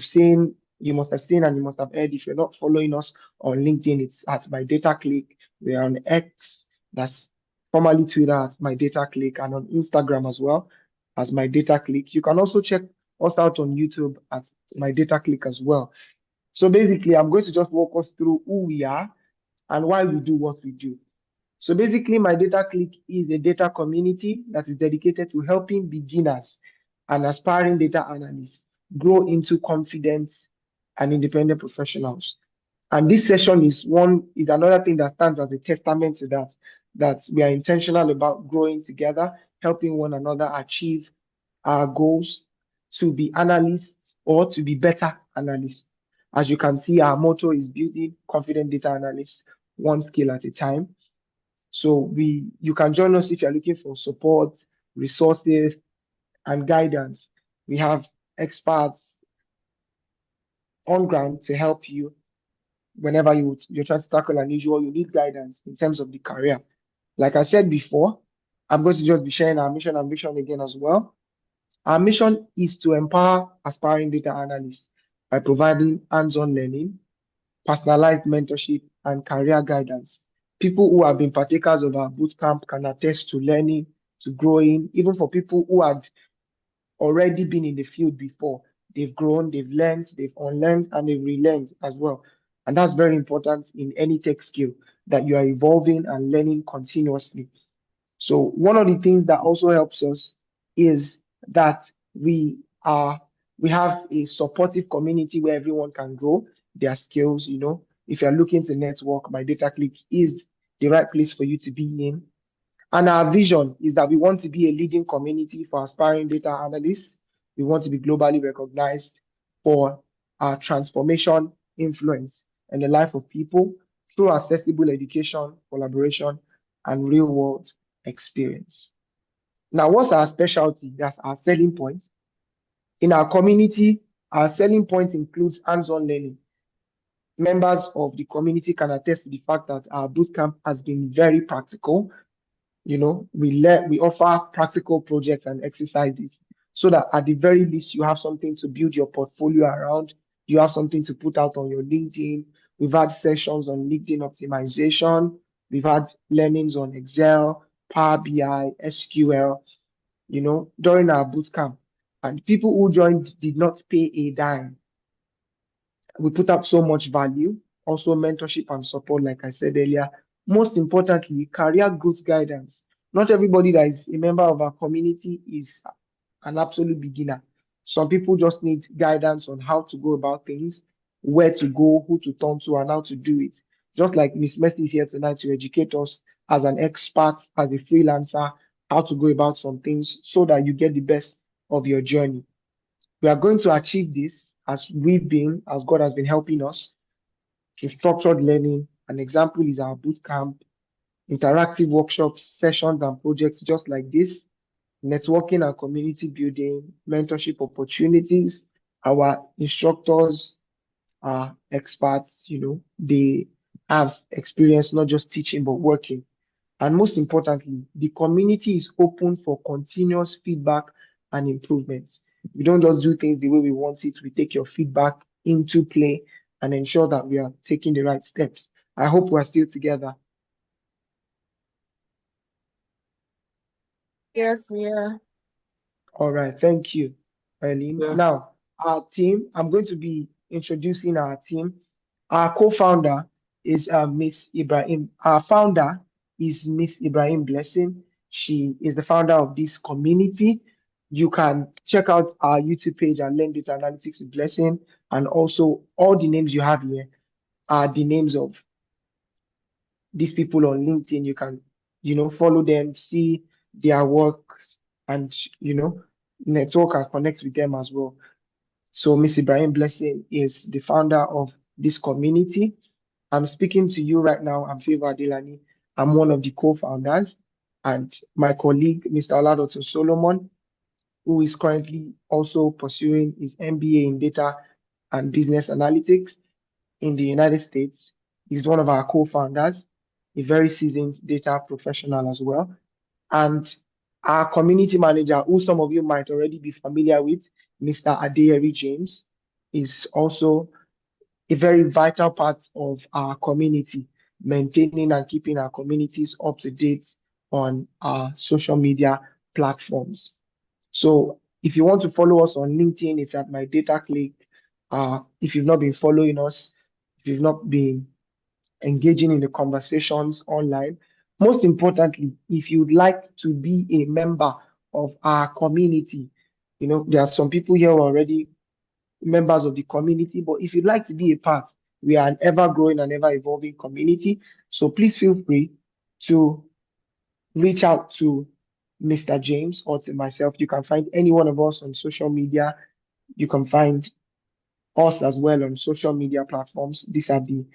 must have seen and you must have heard. If you're not following us on LinkedIn, it's at myDataClique. We're on X, that's formerly Twitter, at myDataClique, and on Instagram as well as myDataClique. You can also check us out on YouTube at myDataClique as well. So basically, I'm going to just walk us through who we are and why we do what we do. So basically, myDataClique is a data community that is dedicated to helping beginners and aspiring data analysts grow into confident and independent professionals. And this session is another thing that stands as a testament to that we are intentional about growing together, helping one another achieve our goals to be analysts or to be better analysts. As you can see, our motto is building confident data analysts one skill at a time. So you can join us if you're looking for support, resources, and guidance. We have experts on ground to help you whenever you're trying to tackle an issue or you need guidance in terms of the career. Like I said before, I'm going to just be sharing our mission and vision again as well. Our mission is to empower aspiring data analysts by providing hands-on learning, personalized mentorship, and career guidance. People who have been partakers of our bootcamp can attest to learning, to growing, even for people who had already been in the field before. They've grown, they've learned, they've unlearned, and they've relearned as well. And that's very important in any tech skill, that you are evolving and learning continuously. So one of the things that also helps us is that we have a supportive community where everyone can grow their skills. If you're looking to network, myDataClique is the right place for you to be in. And our vision is that we want to be a leading community for aspiring data analysts. We want to be globally recognized for our transformation, influence, and the life of people through accessible education, collaboration, and real-world experience. Now, what's our specialty? That's our selling point. In our community, our selling point includes hands-on learning. Members of the community can attest to the fact that our bootcamp has been very practical. We offer practical projects and exercises so that at the very least you have something to build your portfolio around. You have something to put out on your LinkedIn. We've had sessions on LinkedIn optimization. We've had learnings on Excel, Power BI, SQL, during our bootcamp. And people who joined did not pay a dime. We put out so much value, also mentorship and support, like I said earlier. Most importantly, career growth guidance. Not everybody that is a member of our community is an absolute beginner. Some people just need guidance on how to go about things, where to go, who to turn to, and how to do it. Just like Miss Messi is here tonight to educate us as an expert, as a freelancer, how to go about some things so that you get the best of your journey. We are going to achieve this as God has been helping us to structured learning. An example is our bootcamp, interactive workshops, sessions, and projects just like this, networking and community building, mentorship opportunities. Our instructors are experts, they have experience not just teaching but working. And most importantly, the community is open for continuous feedback and improvements. We don't just do things the way we want it. We take your feedback into play and ensure that we are taking the right steps. I hope we're still together. Yes, yeah. All right, thank you, Eileen. Yeah. Now, our team, I'm going to be introducing our team. Our co-founder is Miss Ibrahim. Our founder is Miss Ibrahim Blessing. She is the founder of this community. You can check out our YouTube page and learn data analytics with Blessing. And also, all the names you have here are the names of these people on LinkedIn. You can, follow them, see their work, and, network and connect with them as well. So Miss Ibrahim Blessing is the founder of this community. I'm speaking to you right now. I'm Favor Adelani. I'm one of the co-founders, and my colleague, Mr. Olaoluwa Solomon, who is currently also pursuing his MBA in data and Business Analytics in the United States. He's one of our co-founders, a very seasoned data professional as well. And our community manager, who some of you might already be familiar with, Mr. Adeyeri James, is also a very vital part of our community, maintaining and keeping our communities up to date on our social media platforms. So if you want to follow us on LinkedIn, it's at myDataClique. If you've not been following us, if you've not been engaging in the conversations online, most importantly, if you'd like to be a member of our community, there are some people here who are already members of the community, but if you'd like to be a part, we are an ever-growing and ever-evolving community. So please feel free to reach out to Mr. James or to myself. You can find any one of us on social media. You can find us as well on social media platforms. These are the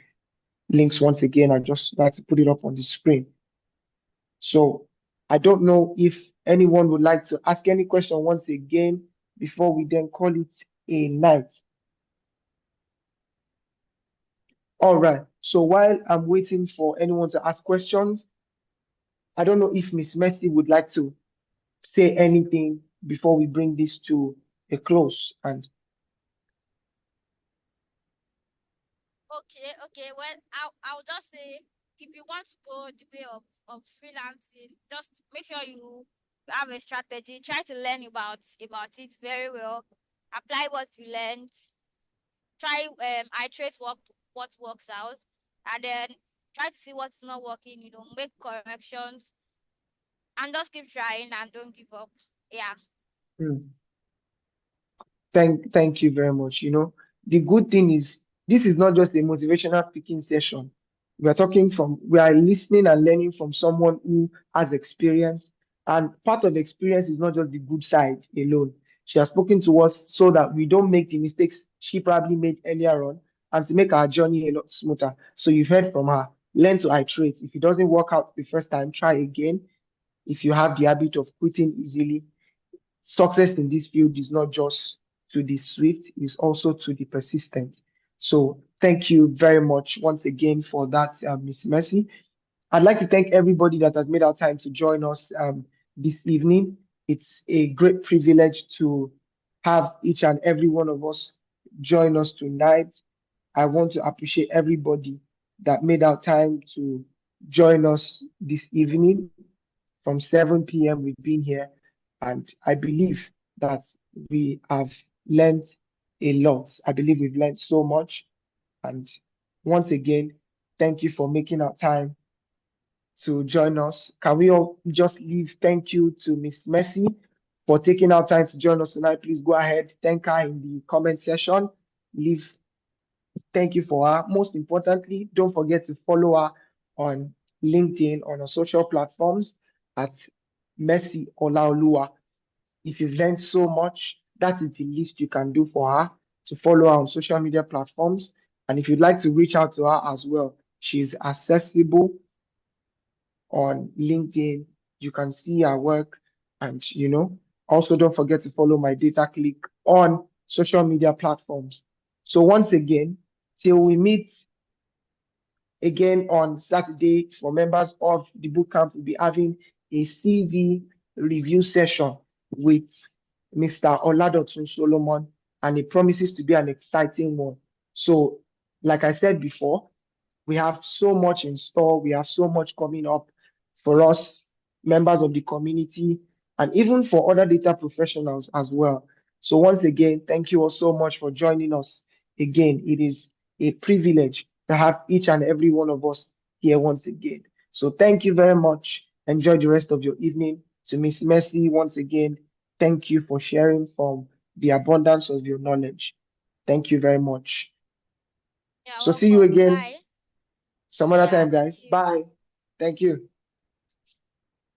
links once again. I just like to put it up on the screen. So I don't know if anyone would like to ask any question once again before we then call it a night. All right. So while I'm waiting for anyone to ask questions, I don't know if Miss Mercy would like to say anything before we bring this to a close. And Okay. Well, I'll just say, if you want to go the way of freelancing, just make sure you have a strategy. Try to learn about it very well. Apply what you learned. Try iterate what works out, and then try to see what's not working. Make corrections, and just keep trying and don't give up. Yeah. thank you very much. The good thing is this is not just a motivational speaking session. We are listening and learning from someone who has experience. And part of experience is not just the good side alone. She has spoken to us so that we don't make the mistakes she probably made earlier on and to make our journey a lot smoother. So you've heard from her. Learn to iterate. If it doesn't work out the first time, try again. If you have the habit of quitting easily, success in this field is not just to the swift, it's also to the persistent. So thank you very much once again for that, Miss Mercy. I'd like to thank everybody that has made our time to join us this evening. It's a great privilege to have each and every one of us join us tonight. I want to appreciate everybody that made our time to join us this evening. From 7 p.m. we've been here, and I believe that we have learned a lot. I believe we've learned so much. And once again, thank you for making our time to join us. Can we all just leave thank you to Miss Mercy for taking our time to join us tonight? Please go ahead, thank her in the comment section. Leave thank you for her. Most importantly, don't forget to follow her on LinkedIn, on our social platforms at Mercy Olaoluwa. If you've learned so much, that is the least you can do for her, to follow her on social media platforms. And if you'd like to reach out to her as well, she's accessible on LinkedIn. You can see her work. And, also don't forget to follow myDataClique on social media platforms. So once again, till we meet again on Saturday, for members of the bootcamp, we'll be having a CV review session with Mr. Oladotun Solomon, and it promises to be an exciting one. So, like I said before, we have so much in store. We have so much coming up for us, members of the community, and even for other data professionals as well. So once again, thank you all so much for joining us. Again, it is a privilege to have each and every one of us here once again. So thank you very much. Enjoy the rest of your evening. To Miss Mercy, once again, thank you for sharing from the abundance of your knowledge. Thank you very much. Yeah, So see you again Bye. some other time, Yeah, guys. see you. Bye. Thank you.